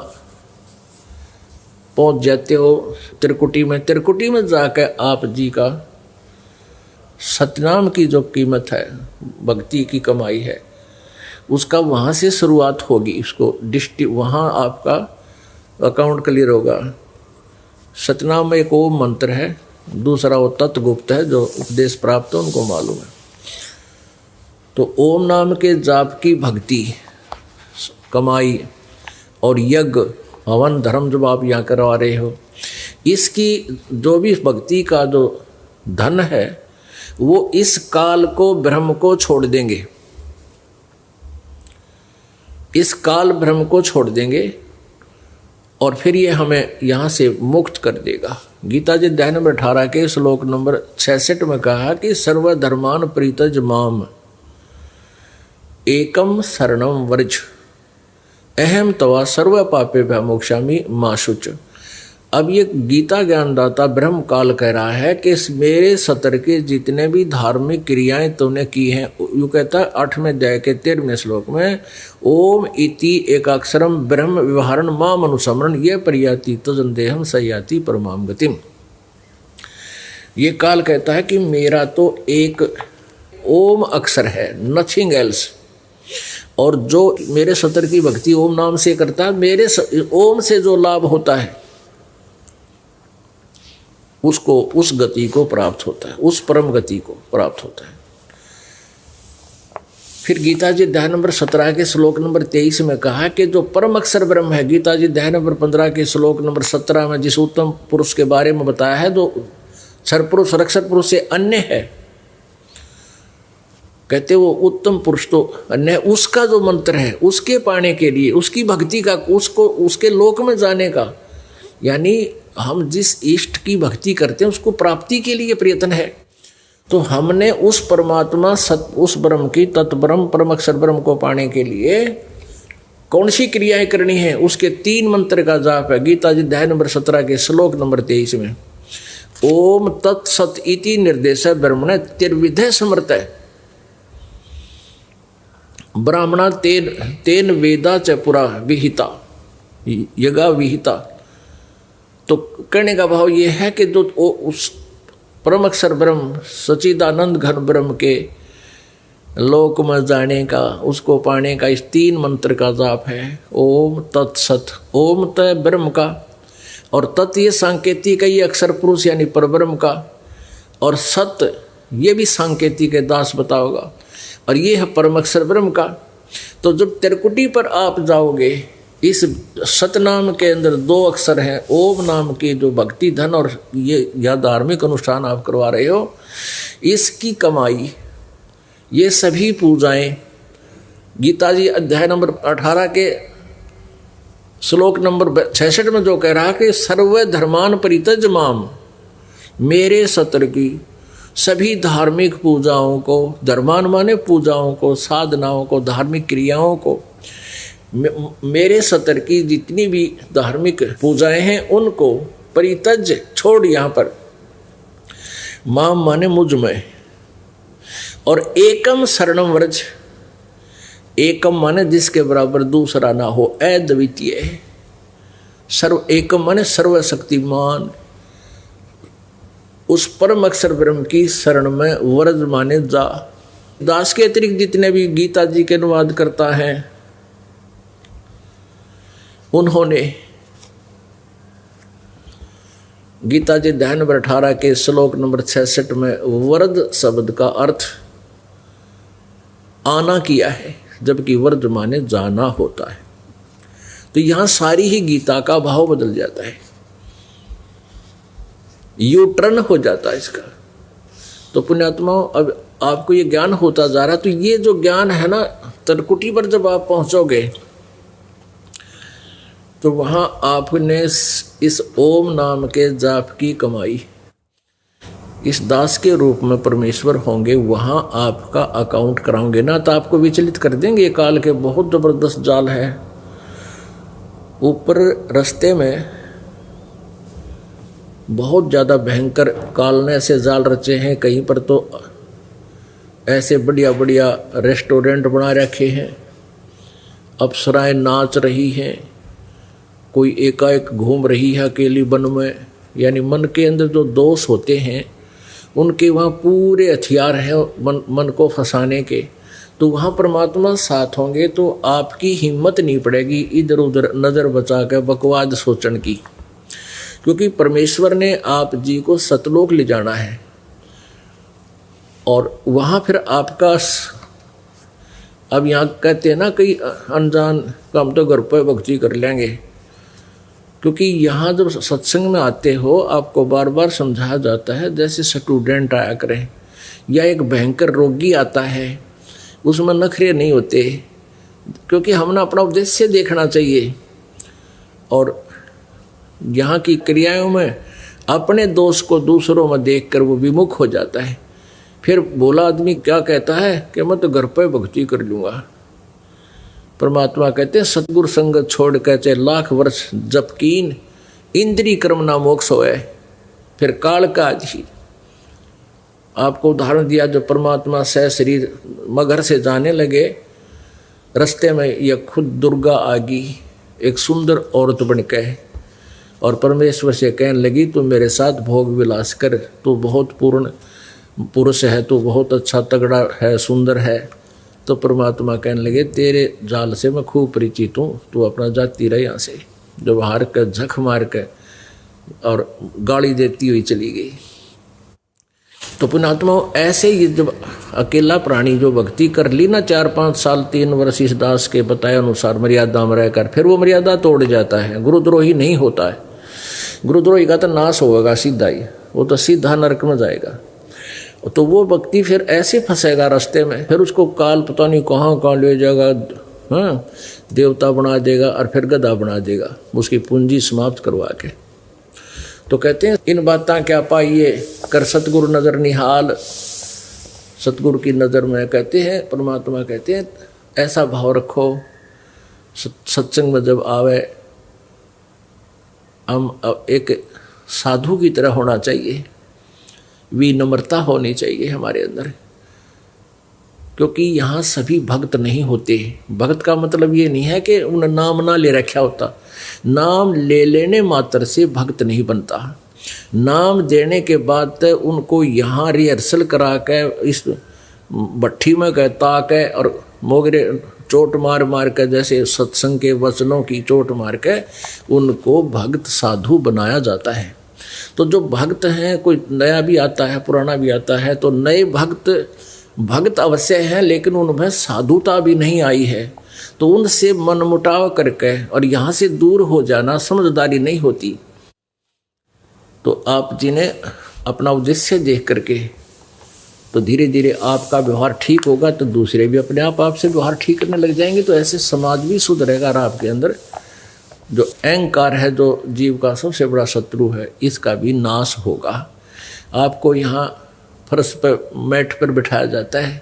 A: पहुँच जाते हो त्रिकुटी में। त्रिकुटी में जाकर आप जी का सतनाम की जो कीमत है, भक्ति की कमाई है, उसका वहाँ से शुरुआत होगी। उसको वहाँ आपका अकाउंट क्लियर होगा। सतनाम में एक वो मंत्र है, दूसरा वो तत्वगुप्त है, जो उपदेश प्राप्त है उनको मालूम है। तो ओम नाम के जाप की भक्ति कमाई और यज्ञ हवन धर्म जब आप यहाँ करवा रहे हो, इसकी जो भी भक्ति का जो धन है वो इस काल को ब्रह्म को छोड़ देंगे, इस काल ब्रह्म को छोड़ देंगे और फिर ये हमें यहाँ से मुक्त कर देगा। गीता जी अध्याय नंबर 18 के श्लोक नंबर 66 में कहा कि सर्वधर्मान परित्यज माम एकम शरणम व्रज अहम तवा सर्व पापेभ्यः मोक्षामि मा शुच। अब ये गीता ज्ञानदाता ब्रह्म काल कह रहा है कि मेरे सतर के जितने भी धार्मिक क्रियाएं तूने की हैं, यूँ कहता है 8वें अध्याय के 13वें श्लोक में, ओम इति एकाक्षरम ब्रह्म व्यवहारण माम अनुसमरण ये परियाति तजंदेहम सयाति परमाम गतिम। ये काल कहता है कि मेरा तो एक ओम अक्षर है, नथिंग एल्स, और जो मेरे सतर की भक्ति ओम नाम से करता है, मेरे ओम से जो लाभ होता है उसको उस गति को प्राप्त होता है, उस परम गति को प्राप्त होता है। फिर गीता जी अध्याय नंबर 17 के श्लोक नंबर 23 में कहा कि जो परम अक्षर ब्रह्म है, गीता जी अध्याय नंबर 15 के श्लोक नंबर 17 में जिस उत्तम पुरुष के बारे में बताया है, जो सरपुरुष रक्षर पुरुष से अन्य है, कहते वो उत्तम पुरुष तो अन्य, उसका जो मंत्र है उसके पाने के लिए, उसकी भक्ति का, उसको उसके लोक में जाने का, यानी हम जिस इष्ट की भक्ति करते हैं उसको प्राप्ति के लिए प्रयत्न है। तो हमने उस परमात्मा उस ब्रह्म की तत्ब्रह्म परम अक्षर ब्रह्म को पाने के लिए कौन सी क्रियाएं करनी है, उसके 3 मंत्र का जाप है। गीता जी अध्याय नंबर 17 के श्लोक नंबर 23 में ओम तत्सत इति निर्देश ब्रह्मण तिर्विधे समर्थ है ब्राह्मणा तेन वेदा च पुरा विहिता यगा विहिता। तो कहने का भाव ये है कि जो उस परम अक्षर ब्रह्म सच्चिदानंद घन ब्रह्म के लोक में जाने का, उसको पाने का इस 3 मंत्र का जाप है। ओम तत्सत, ओम त ब्रह्म का, और तत् ये सांकेतिक है, ये अक्षर पुरुष यानी परब्रह्म का, और सत ये भी सांकेतिक है, दास बताओगा, और ये है परम अक्षर ब्रह्म का। तो जब त्रिकुटी पर आप जाओगे, इस सतनाम के अंदर 2 अक्षर हैं, ओम नाम की जो भक्ति धन और ये या धार्मिक अनुष्ठान आप करवा रहे हो, इसकी कमाई, ये सभी पूजाएं गीता जी अध्याय नंबर 18 के श्लोक नंबर 66 में जो कह रहा कि सर्व धर्मान परित्यज माम, मेरे सत्र की सभी धार्मिक पूजाओं को, धर्मान माने पूजाओं को, साधनाओं को, धार्मिक क्रियाओं को, मेरे सतर की जितनी भी धार्मिक पूजाएं हैं उनको परित्यज छोड़, यहाँ पर माम माने मुझ में, और एकम शरणम व्रज, एकम माने जिसके बराबर दूसरा ना हो, अद्वितीय, सर्व एकम माने सर्वशक्तिमान, उस परम अक्षर ब्रह्म की शरण में व्रज माने जा। दास के अतिरिक्त जितने भी गीता जी के अनुवाद करता है उन्होंने गीता जी अध्याय नंबर 18 के श्लोक नंबर 66 में व्रज शब्द का अर्थ आना किया है, जबकि व्रज माने जाना होता है। तो यहां सारी ही गीता का भाव बदल जाता है, यू टर्न हो जाता है इसका। तो पुण्यात्माओं, अब आपको ये ज्ञान होता जा रहा है। तो ये जो ज्ञान है ना, त्रिकुटी पर जब आप पहुंचोगे तो वहां आपने इस ओम नाम के जाप की कमाई, इस दास के रूप में परमेश्वर होंगे, वहां आपका अकाउंट कराओगे ना, तो आपको विचलित कर देंगे। ये काल के बहुत जबरदस्त जाल है। ऊपर रास्ते में बहुत ज़्यादा भयंकर काल ने ऐसे जाल रचे हैं, कहीं पर तो ऐसे बढ़िया बढ़िया रेस्टोरेंट बना रखे हैं, अप्सराएं नाच रही हैं, कोई एकाएक घूम रही है अकेली वन में, यानी मन के अंदर जो दोष होते हैं उनके वहाँ पूरे हथियार हैं मन को फंसाने के। तो वहाँ परमात्मा साथ होंगे तो आपकी हिम्मत नहीं पड़ेगी इधर उधर नज़र बचा कर बकवाद सोचने की, क्योंकि परमेश्वर ने आप जी को सतलोक ले जाना है और वहाँ फिर आपका अब यहाँ कहते हैं ना कई अनजान का हम तो घर पर भक्ति कर लेंगे, क्योंकि यहाँ जब सत्संग में आते हो आपको बार बार समझाया जाता है जैसे स्टूडेंट आया करें या एक भयंकर रोगी आता है, उसमें नखरे नहीं होते, क्योंकि हमने अपना उद्देश्य देखना चाहिए। और यहाँ की क्रियाओं में अपने दोष को दूसरों में देखकर वो विमुख हो जाता है। फिर बोला आदमी क्या कहता है कि मैं तो घर पर भक्ति कर लूँगा। परमात्मा कहते हैं सतगुरु संगत छोड़ कर चाहे लाख वर्ष जप कीन, इंद्री कर्म ना मोक्ष होए, फिर काल का अधीन। आपको उदाहरण दिया, जो परमात्मा से शरीर मगर से जाने लगे, रास्ते में यह खुद दुर्गा आ गई एक सुंदर औरत बनकर, और परमेश्वर से कहने लगी तू मेरे साथ भोग विलास कर, तू बहुत पूर्ण पुरुष है, तू बहुत अच्छा तगड़ा है, सुंदर है। तो परमात्मा कहने लगे तेरे जाल से मैं खूब परिचित हूँ, तू अपना जाती रहे यहाँ से। जब हार कर झक मार कर और गाली देती हुई चली गई। तो पुण्यात्मा ऐसे ही जब अकेला प्राणी जो भक्ति कर ली ना 4-5 साल 3 वर्ष इस दास के बताए अनुसार मर्यादा में रहकर, फिर वो मर्यादा तोड़ जाता है, गुरुद्रोही नहीं होता है। गुरुद्रोही का तो नाश होगा सीधा ही, वो तो सीधा नरक में जाएगा। तो वो भक्ति फिर ऐसे फंसेगा रास्ते में, फिर उसको काल पता नहीं कहाँ ले जाएगा, हाँ देवता बना देगा और फिर गधा बना देगा, उसकी पूंजी समाप्त करवा के। तो कहते हैं इन बातें क्या पाइए कर सतगुरु नजर निहाल, सतगुरु की नज़र में कहते हैं परमात्मा कहते हैं ऐसा भाव रखो सत्संग में जब आवे हम एक साधु की तरह होना चाहिए, विनम्रता होनी चाहिए हमारे अंदर, क्योंकि यहाँ सभी भक्त नहीं होते। भक्त का मतलब ये नहीं है कि उन्हें नाम ना ले रखा होता, नाम ले लेने मात्र से भक्त नहीं बनता। नाम देने के बाद उनको यहाँ रिहर्सल करा के इस भट्ठी में कहता के और मोगरे चोट मार मार के, जैसे सत्संग के वचनों की चोट मार के उनको भक्त साधु बनाया जाता है। तो जो भक्त हैं, कोई नया भी आता है पुराना भी आता है, तो नए भक्त अवश्य हैं लेकिन उनमें साधुता भी नहीं आई है, तो उनसे मनमुटाव करके और यहाँ से दूर हो जाना समझदारी नहीं होती। तो आप जिन्हें अपना उद्देश्य देख करके तो धीरे धीरे आपका व्यवहार ठीक होगा, तो दूसरे भी अपने आप आपसे व्यवहार ठीक करने लग जाएंगे। तो ऐसे समाज भी सुधरेगा और आपके अंदर जो अहंकार है, जो जीव का सबसे बड़ा शत्रु है, इसका भी नाश होगा। आपको यहाँ फर्श पर मैट पर बिठाया जाता है,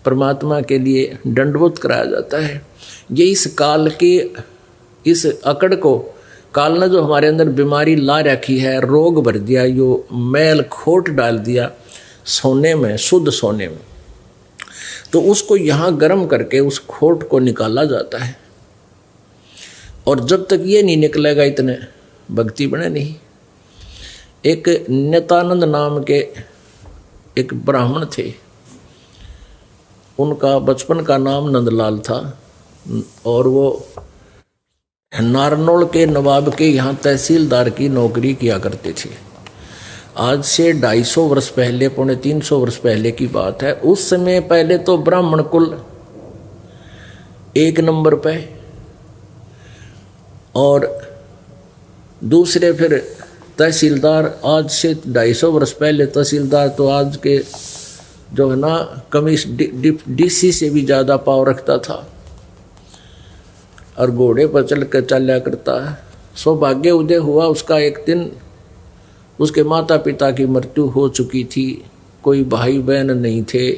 A: परमात्मा के लिए दंडवत कराया जाता है। ये इस काल के इस अकड़ को, काल ने जो हमारे अंदर बीमारी ला रखी है, रोग भर दिया, यो मैल खोट डाल दिया सोने में, शुद्ध सोने में, तो उसको यहाँ गर्म करके उस खोट को निकाला जाता है। और जब तक ये नहीं निकलेगा इतने भक्ति बने नहीं। एक नित्यानंद नाम के एक ब्राह्मण थे, उनका बचपन का नाम नंदलाल था और वो नारनौल के नवाब के यहाँ तहसीलदार की नौकरी किया करते थे। आज से 250 वर्ष पहले, 350 वर्ष पहले की बात है। उस समय पहले तो ब्राह्मण कुल 1 नंबर पे, और दूसरे फिर तहसीलदार। आज से 250 वर्ष पहले तहसीलदार तो आज के जो है ना कमिश् डीसी से भी ज़्यादा पावर रखता था और घोड़े पर चल कर चला करता है। सौभाग्य उदय हुआ उसका, एक दिन उसके माता पिता की मृत्यु हो चुकी थी, कोई भाई बहन नहीं थे।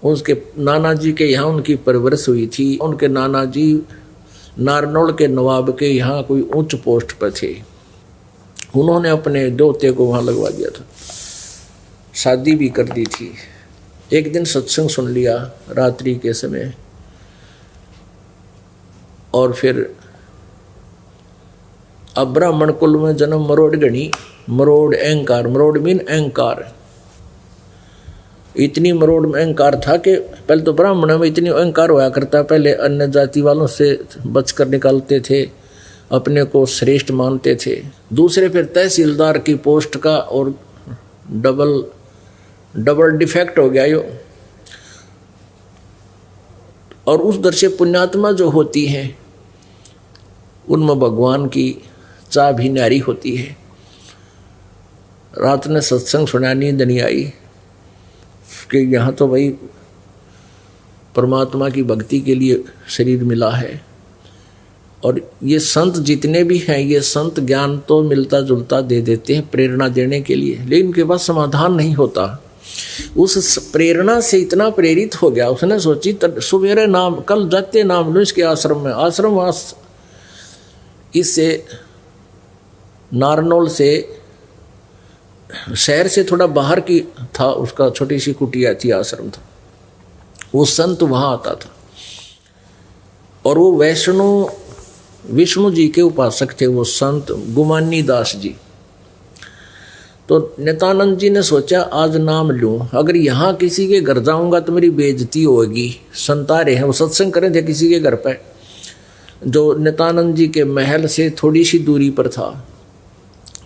A: उसके नाना जी के यहाँ उनकी परवरिश हुई थी। उनके नाना जी नारनौल के नवाब के यहाँ कोई उच्च पोस्ट पर थे। उन्होंने अपने दोते को वहाँ लगवा दिया था, शादी भी कर दी थी। एक दिन सत्संग सुन लिया रात्रि के समय, और फिर अब ब्राह्मण कुल में जन्म मरोड़ गणी, मरोड़ अहंकार, मरोड़ मीन अहंकार। इतनी मरोड़ में अहंकार था कि पहले तो ब्राह्मण में इतनी अहंकार होया करता, पहले अन्य जाति वालों से बचकर निकालते थे, अपने को श्रेष्ठ मानते थे। दूसरे फिर तहसीलदार की पोस्ट का और डबल डिफेक्ट हो गया यो। और उस दर से पुण्यात्मा जो होती हैं उनमें भगवान की चाह भी न्यारी होती है। रात ने सत्संग सुना, नींद नहीं आई कि यहाँ तो भाई परमात्मा की भक्ति के लिए शरीर मिला है। और ये संत जितने भी हैं, ये संत ज्ञान तो मिलता जुलता दे देते हैं प्रेरणा देने के लिए, लेकिन उनके पास समाधान नहीं होता। उस प्रेरणा से इतना प्रेरित हो गया, उसने सोची सुबेरे नाम, कल जाते नाम लो इसके आश्रम में। आश्रम वास इससे नारनौल से, शहर से थोड़ा बाहर की था, उसका छोटी सी कुटिया थी, आश्रम था। वो संत वहाँ आता था और वो विष्णु जी के उपासक थे, वो संत गुमानी दास जी। तो नित्यानंद जी ने सोचा आज नाम लूं, अगर यहाँ किसी के घर जाऊंगा तो मेरी बेइज्जती होगी। संतारे हैं, वो सत्संग करे थे किसी के घर पे, जो नित्यानंद जी के महल से थोड़ी सी दूरी पर था।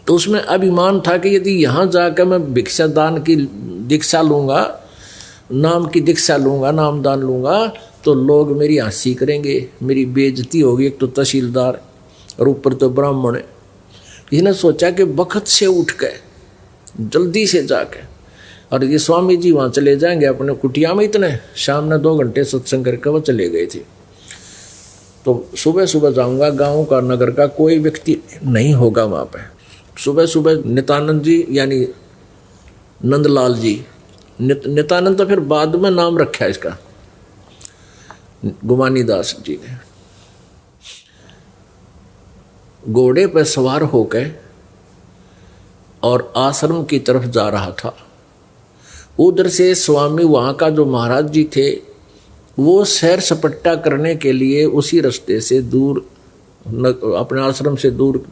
A: तो उसमें अभिमान था कि यदि यहाँ जाकर मैं भिक्षा दान की दीक्षा लूँगा, नाम की दीक्षा लूँगा, नाम दान लूँगा, तो लोग मेरी हंसी करेंगे, मेरी बेइज्जती होगी। एक तो तहसीलदार और ऊपर तो ब्राह्मण है। इसने सोचा कि वक्त से उठ के जल्दी से जाके, और ये स्वामी जी वहाँ चले जाएंगे अपने कुटिया में, इतने शाम ने 2 घंटे सत्संग करके वो चले गए थे। तो सुबह सुबह जाऊँगा, गाँव का नगर का कोई व्यक्ति नहीं होगा वहाँ पे। सुबह सुबह नित्यानंद जी यानी नंदलाल जी, नित्यानंद तो फिर बाद में नाम रखा है इसका, गुमानी दास जी ने, घोड़े पर सवार होकर और आश्रम की तरफ जा रहा था। उधर से स्वामी वहाँ का जो महाराज जी थे वो सैर सपट्टा करने के लिए उसी रास्ते से दूर, अपने आश्रम से दूर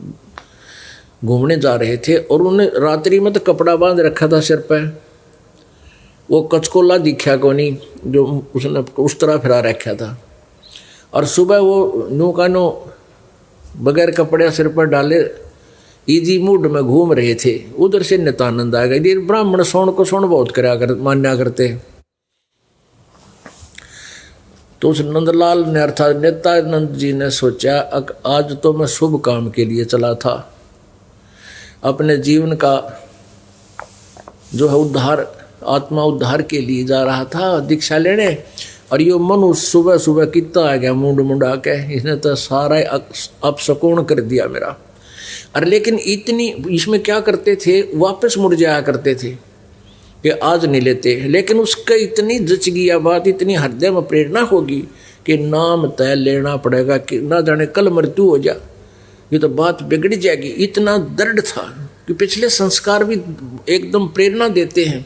A: घूमने जा रहे थे। और उन्हें रात्रि में तो कपड़ा बांध रखा था सिर पर, वो कचकोला दिखा को नहीं जो उसने उस तरह फिरा रखा था। और सुबह वो नो का नो बगैर कपड़े सिर पर डाले इजी मूड में घूम रहे थे। उधर से नित्यानंद आ गए। ब्राह्मण सोन को सोन बहुत मान्या करते। तो उस नंदलाल ने अर्थात नित्यानंद जी ने सोचा आज तो मैं शुभ काम के लिए चला था, अपने जीवन का जो है उद्धार, आत्मा उद्धार के लिए जा रहा था दीक्षा लेने। और ये मनुष्य सुबह सुबह कितना आ गया मुंड मुंडा के, इसने तो सारा अपशकुन कर दिया मेरा। अरे लेकिन इतनी इसमें क्या करते थे, वापस मुड़ जाया करते थे कि आज नहीं लेते। लेकिन उसका इतनी जच गया बात, इतनी हृदय में प्रेरणा होगी कि नाम तय लेना पड़ेगा कि ना जाने कल मृत्यु हो जा, ये तो बात बिगड़ जाएगी। इतना दृढ़ था कि पिछले संस्कार भी एकदम प्रेरणा देते हैं।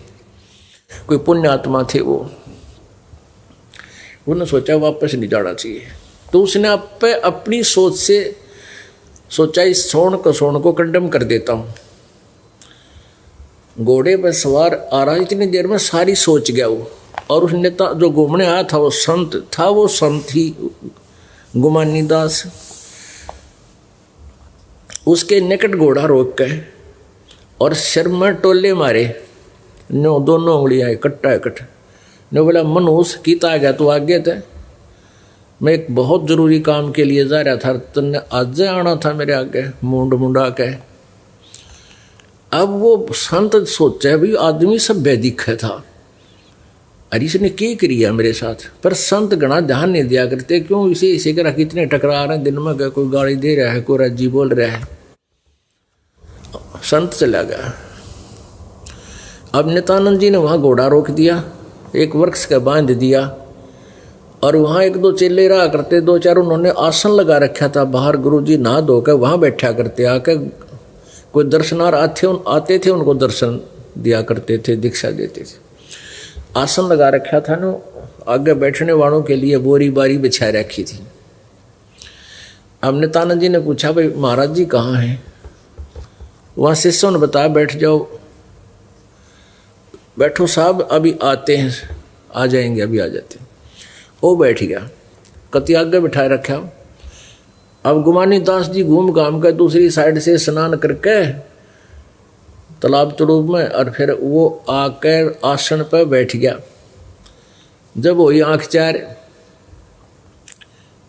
A: कोई पुण्य आत्मा थे वो, उन्होंने सोचा वापस नहीं जाना चाहिए। तो उसने अपनी सोच से सोचा इस सोन को कंडम कर देता हूँ। घोड़े पर सवार आ रहा, इतनी देर में सारी सोच गया वो। और उस नेता जो घूमने आया था वो संत था, वो संत ही गुमानी दास। उसके निकट घोड़ा रोक के और सिर में टोले मारे, नो दोनों उंगलियां इकट्ठा ने बोला मनुष्य कीता गया तो आगे थे, मैं एक बहुत जरूरी काम के लिए जा रहा था, तुमने आज आना था मेरे आगे मुंड मुंडा के। अब वो संत सोचा भाई आदमी सभ्य दिखे था, अरे इसने क्या किया मेरे साथ। पर संत घना ध्यान नहीं दिया करते, क्यों इसे करा कितने टकरा रहे हैं दिन में, कोई गाली दे रहा है, कोई राजी बोल रहा है। संत चला गया। अब नित्यानंद जी ने वहाँ घोड़ा रोक दिया, एक वृक्ष का बांध दिया। और वहाँ 1-2 चेले रहा करते, 2-4 उन्होंने आसन लगा रखा था बाहर। गुरुजी नहा धोकर वहाँ बैठा करते, आके कोई दर्शनार आते थे उनको दर्शन दिया करते थे, दीक्षा देते थे। आसन लगा रखा था ना, आगे बैठने वालों के लिए बोरी बारी बिछा रखी थी। अब नित्यानंद जी ने पूछा भाई महाराज जी कहाँ हैं? वहाँ शिष्यों ने बताया बैठ जाओ। बैठो साहब अभी आते हैं, आ जाएंगे, अभी आ जाते हैं। वो बैठ गया, कति आगे बिठाए रखा। अब गुमानी दास जी घूम घाम कर दूसरी साइड से स्नान करके तालाब तड़ूब में, और फिर वो आकर आसन पर बैठ गया। जब वही आँख चार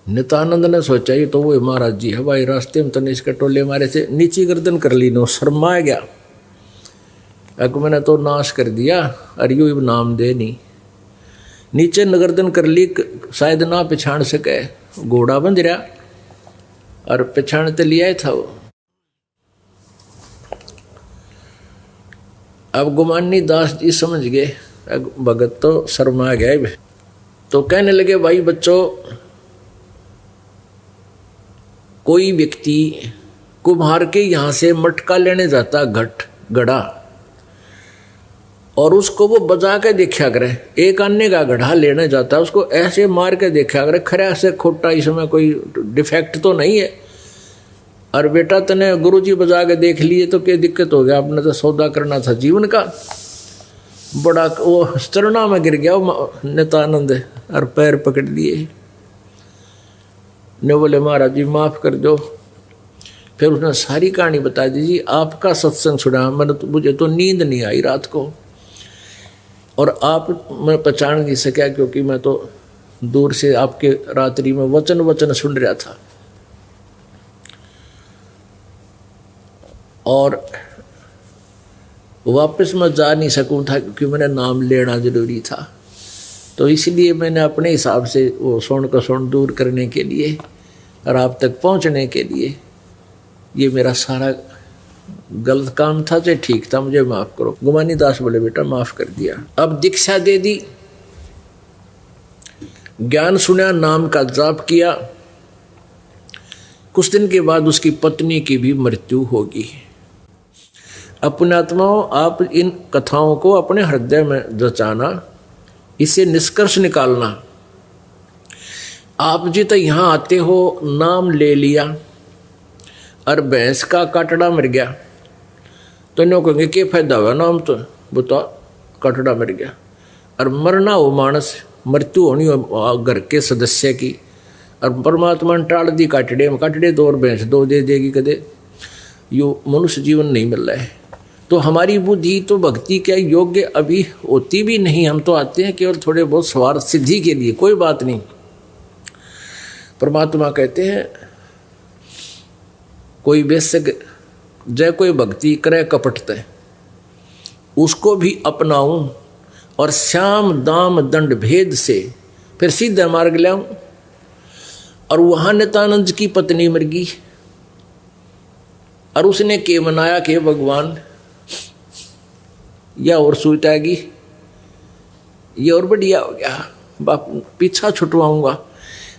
A: नित्यानंद ने सोचा ये तो वो महाराज जी है भाई, रास्ते में तो इसके टोले मारे थे, नीची गर्दन कर ली, नो शर्मा गया, अक मैंने तो नाश कर दिया, अरे यू नाम दे नहीं, नीचे गर्दन कर ली, शायद ना पहचान सके, घोड़ा बंध रहा और पहचान तो लिया था वो। अब गुमानी दास जी समझ गए, भगत तो शर्मा गया, तो कहने लगे भाई बच्चों, कोई व्यक्ति कुम्हार के यहाँ से मटका लेने जाता, घड़ा, और उसको वो बजा के देखा करे, एक अन्य का घड़ा लेने जाता है, उसको ऐसे मार के देखा करे खरा से खोटा, इसमें कोई डिफेक्ट तो नहीं है। और बेटा तने गुरुजी बजा के देख लिए तो क्या दिक्कत हो गया, आपने तो सौदा करना था जीवन का। बड़ा वो चरणा में गिर गया वो नित्यानंद और पैर पकड़ लिए, ने बोले महाराज जी माफ़ कर दो। फिर उसने सारी कहानी बता दी, जी आपका सत्संग सुना, मुझे तो नींद नहीं आई रात को, और आप मैं पहचान नहीं सका क्योंकि मैं तो दूर से आपके रात्रि में वचन सुन रहा था, और वापस मैं जा नहीं सकूं था क्योंकि मैंने नाम लेना जरूरी था। तो इसलिए मैंने अपने हिसाब से वो स्वर्ण का स्वर्ण दूर करने के लिए और आप तक पहुंचने के लिए, ये मेरा सारा गलत काम था, चाहे ठीक था, मुझे माफ़ करो। गुमानी दास बोले बेटा माफ़ कर दिया। अब दीक्षा दे दी, ज्ञान सुना, नाम का जाप किया। कुछ दिन के बाद उसकी पत्नी की भी मृत्यु होगी। अपने आत्माओं, आप इन कथाओं को अपने हृदय में जचाना, इसे निष्कर्ष निकालना। आप जी तो यहाँ आते हो, नाम ले लिया और भैंस का काटड़ा मर गया, तो नो कहेंगे क्या फायदा हुआ नाम, तो बता काटड़ा मर गया। और मरना हो मानस, मृत्यु होनी हो घर के सदस्य की, और परमात्मा ने टाल दी काटड़े में, काटड़े दो और भैंस दो दे देगी कदे, यो मनुष्य जीवन नहीं मिल रहा है। तो हमारी बुद्धि तो भक्ति के योग्य अभी होती भी नहीं, हम तो आते हैं केवल थोड़े बहुत स्वार्थ सिद्धि के लिए, कोई बात नहीं। परमात्मा कहते हैं कोई बेशक जय कोई भक्ति करे कपटते, उसको भी अपनाऊं और श्याम दाम दंड भेद से फिर सीधा मार्ग लाऊं। और वहां नित्यानंद की पत्नी मर गई, और उसने के मनाया कि भगवान या और सुटागी, ये और बढ़िया हो गया, पीछा छुटवाऊंगा।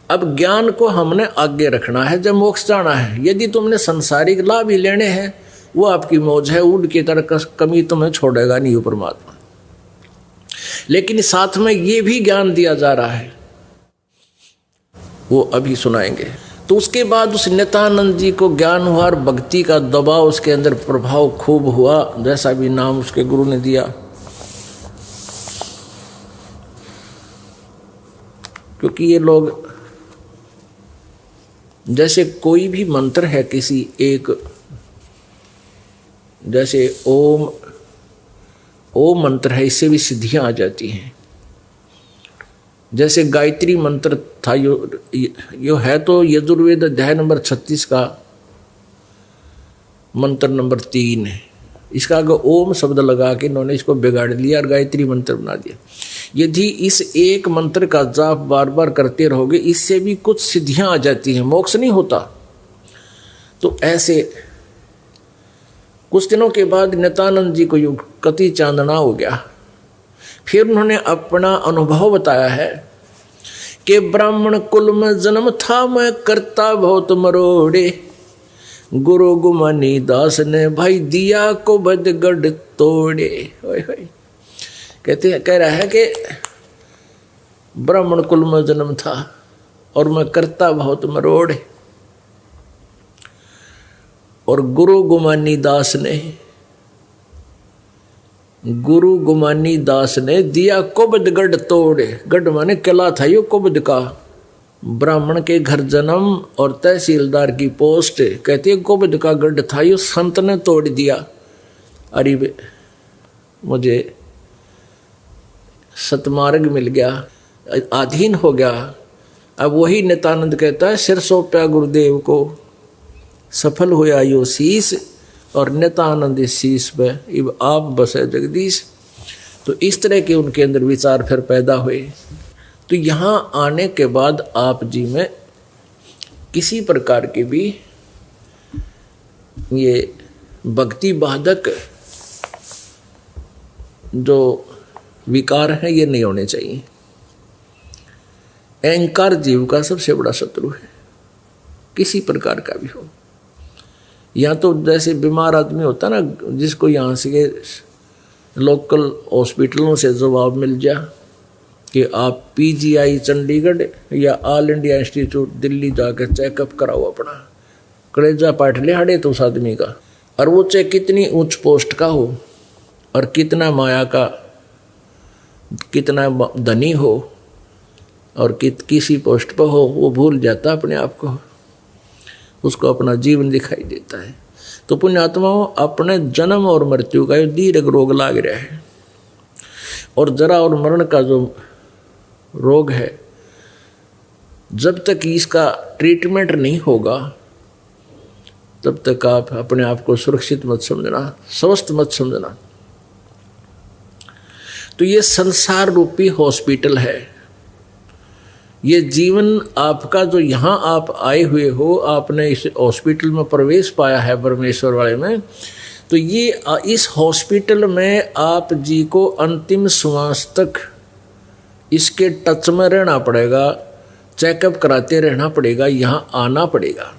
A: अब ज्ञान को हमने आगे रखना है जब मोक्ष जाना है। यदि तुमने संसारिक लाभ ही लेने हैं, वो आपकी मौज है, ऊँट की तरह कमी तुम्हें छोड़ेगा नहीं वो परमात्मा। लेकिन साथ में ये भी ज्ञान दिया जा रहा है, वो अभी सुनाएंगे। तो उसके बाद उस नित्यानंद जी को ज्ञान हुआ और भक्ति का दबाव उसके अंदर प्रभाव खूब हुआ, जैसा भी नाम उसके गुरु ने दिया। क्योंकि ये लोग, जैसे कोई भी मंत्र है किसी एक, जैसे ओम मंत्र है, इससे भी सिद्धियां आ जाती हैं। जैसे गायत्री मंत्र था, यो है तो यजुर्वेद अध्याय नंबर 36 का मंत्र नंबर 3 है। इसका अगर ओम शब्द लगा के इन्होंने इसको बिगाड़ लिया और गायत्री मंत्र बना दिया। यदि इस एक मंत्र का जाप बार बार करते रहोगे, इससे भी कुछ सिद्धियां आ जाती हैं, मोक्ष नहीं होता। तो ऐसे कुछ दिनों के बाद नित्यानंद जी को युग कति चांदना हो गया। फिर उन्होंने अपना अनुभव बताया है कि ब्राह्मण कुल में जन्म था, मैं करता बहुत मरोड़े, गुरु गुमानी दास ने भाई दिया को बदगढ़ तोड़े। कह रहा है कि ब्राह्मण कुल में जन्म था और मैं करता बहुत मरोड़े, और गुरु गुमानी दास ने दिया कुबद गढ़ तोड़े। गढ़ माने किला था यो कुबद का, ब्राह्मण के घर जन्म और तहसीलदार की पोस्ट, कहते हैं कुबद का गढ़ था यो संत ने तोड़ दिया। अरे मुझे सतमार्ग मिल गया, अधीन हो गया, अब वही नित्यानंद कहता है, सिर सौंपया गुरुदेव को, सफल होया यो शीस, और नित्यानंद शीस में इब आप बसे जगदीश। तो इस तरह के उनके अंदर विचार फिर पैदा हुए। तो यहाँ आने के बाद आप जी में किसी प्रकार के भी ये भक्ति बाधक जो विकार है ये नहीं होने चाहिए। अहंकार जीव का सबसे बड़ा शत्रु है, किसी प्रकार का भी हो। या तो जैसे बीमार आदमी होता ना, जिसको यहाँ से लोकल हॉस्पिटलों से जवाब मिल जा कि आप पीजीआई चंडीगढ़ या ऑल इंडिया इंस्टीट्यूट दिल्ली जाकर चेकअप कराओ अपना, कलेजा पाट ले हाड़े तो उस आदमी का, और वो चाहे कितनी उच्च पोस्ट का हो और कितना माया का, कितना धनी हो और किसी पोस्ट पर हो, वो भूल जाता अपने आप को, उसको अपना जीवन दिखाई देता है। तो पुण्यात्माओं, अपने जन्म और मृत्यु का दीर्घ रोग लाग रहा है, और जरा और मरण का जो रोग है, जब तक इसका ट्रीटमेंट नहीं होगा तब तक आप अपने आप को सुरक्षित मत समझना, स्वस्थ मत समझना। तो ये संसार रूपी हॉस्पिटल है। ये जीवन आपका जो यहाँ आप आए हुए हो, आपने इस हॉस्पिटल में प्रवेश पाया है परमेश्वर वाले में, तो ये इस हॉस्पिटल में आप जी को अंतिम श्वास तक इसके टच में रहना पड़ेगा, चेकअप कराते रहना पड़ेगा, यहाँ आना पड़ेगा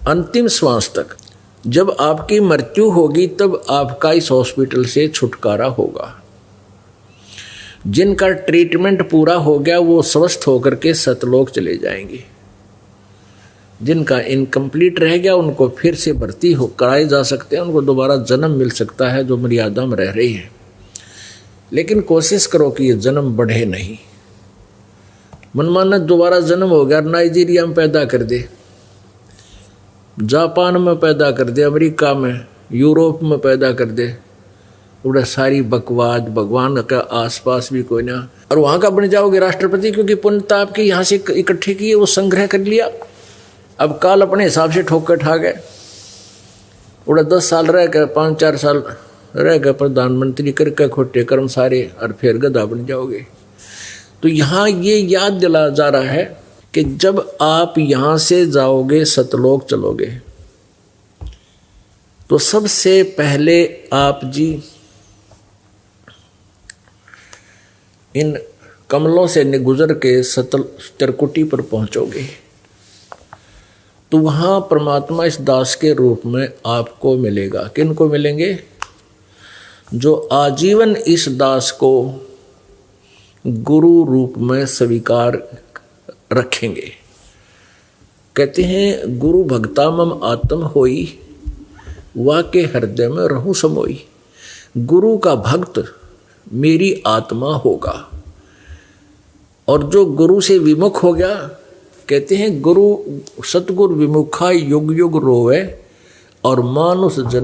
A: अंतिम श्वास तक। जब आपकी मृत्यु होगी तब आपका इस हॉस्पिटल से छुटकारा होगा। जिनका ट्रीटमेंट पूरा हो गया वो स्वस्थ होकर के सतलोक चले जाएंगे। जिनका इनकम्प्लीट रह गया उनको फिर से भर्ती हो कराए जा सकते हैं, उनको दोबारा जन्म मिल सकता है जो मर्यादा में रह रही है। लेकिन कोशिश करो कि ये जन्म बढ़े नहीं। मनमाना दोबारा जन्म हो गया, नाइजीरिया में पैदा कर दे, जापान में पैदा कर दे, अमेरिका में, यूरोप में पैदा कर दे, उड़ा सारी बकवाद, भगवान का आसपास भी कोई ना, और वहाँ का बन जाओगे राष्ट्रपति, क्योंकि पुण्यता आपकी यहाँ से इकट्ठे की, वो संग्रह कर लिया। अब काल अपने हिसाब से ठोकर ठा गए, उड़ा 10 साल रह गए, 5-4 साल रह गए प्रधानमंत्री करके खोटे कर्म सारे, और फिर गधा बन जाओगे। तो यहाँ ये याद दिला जा रहा है कि जब आप यहाँ से जाओगे सतलोक चलोगे, तो सबसे पहले आप जी इन कमलों से गुजर के सतल त्रिकुटी पर पहुंचोगे। तो वहाँ परमात्मा इस दास के रूप में आपको मिलेगा। किन को मिलेंगे? जो आजीवन इस दास को गुरु रूप में स्वीकार रखेंगे। कहते हैं गुरु भक्ता मम आत्म होई, वा के हृदय में रहूं समोई। गुरु का भक्त मेरी आत्मा होगा। और जो गुरु से विमुख हो गया, कहते हैं गुरु सतगुरु विमुखा युग युग रोवे, और मानुष जन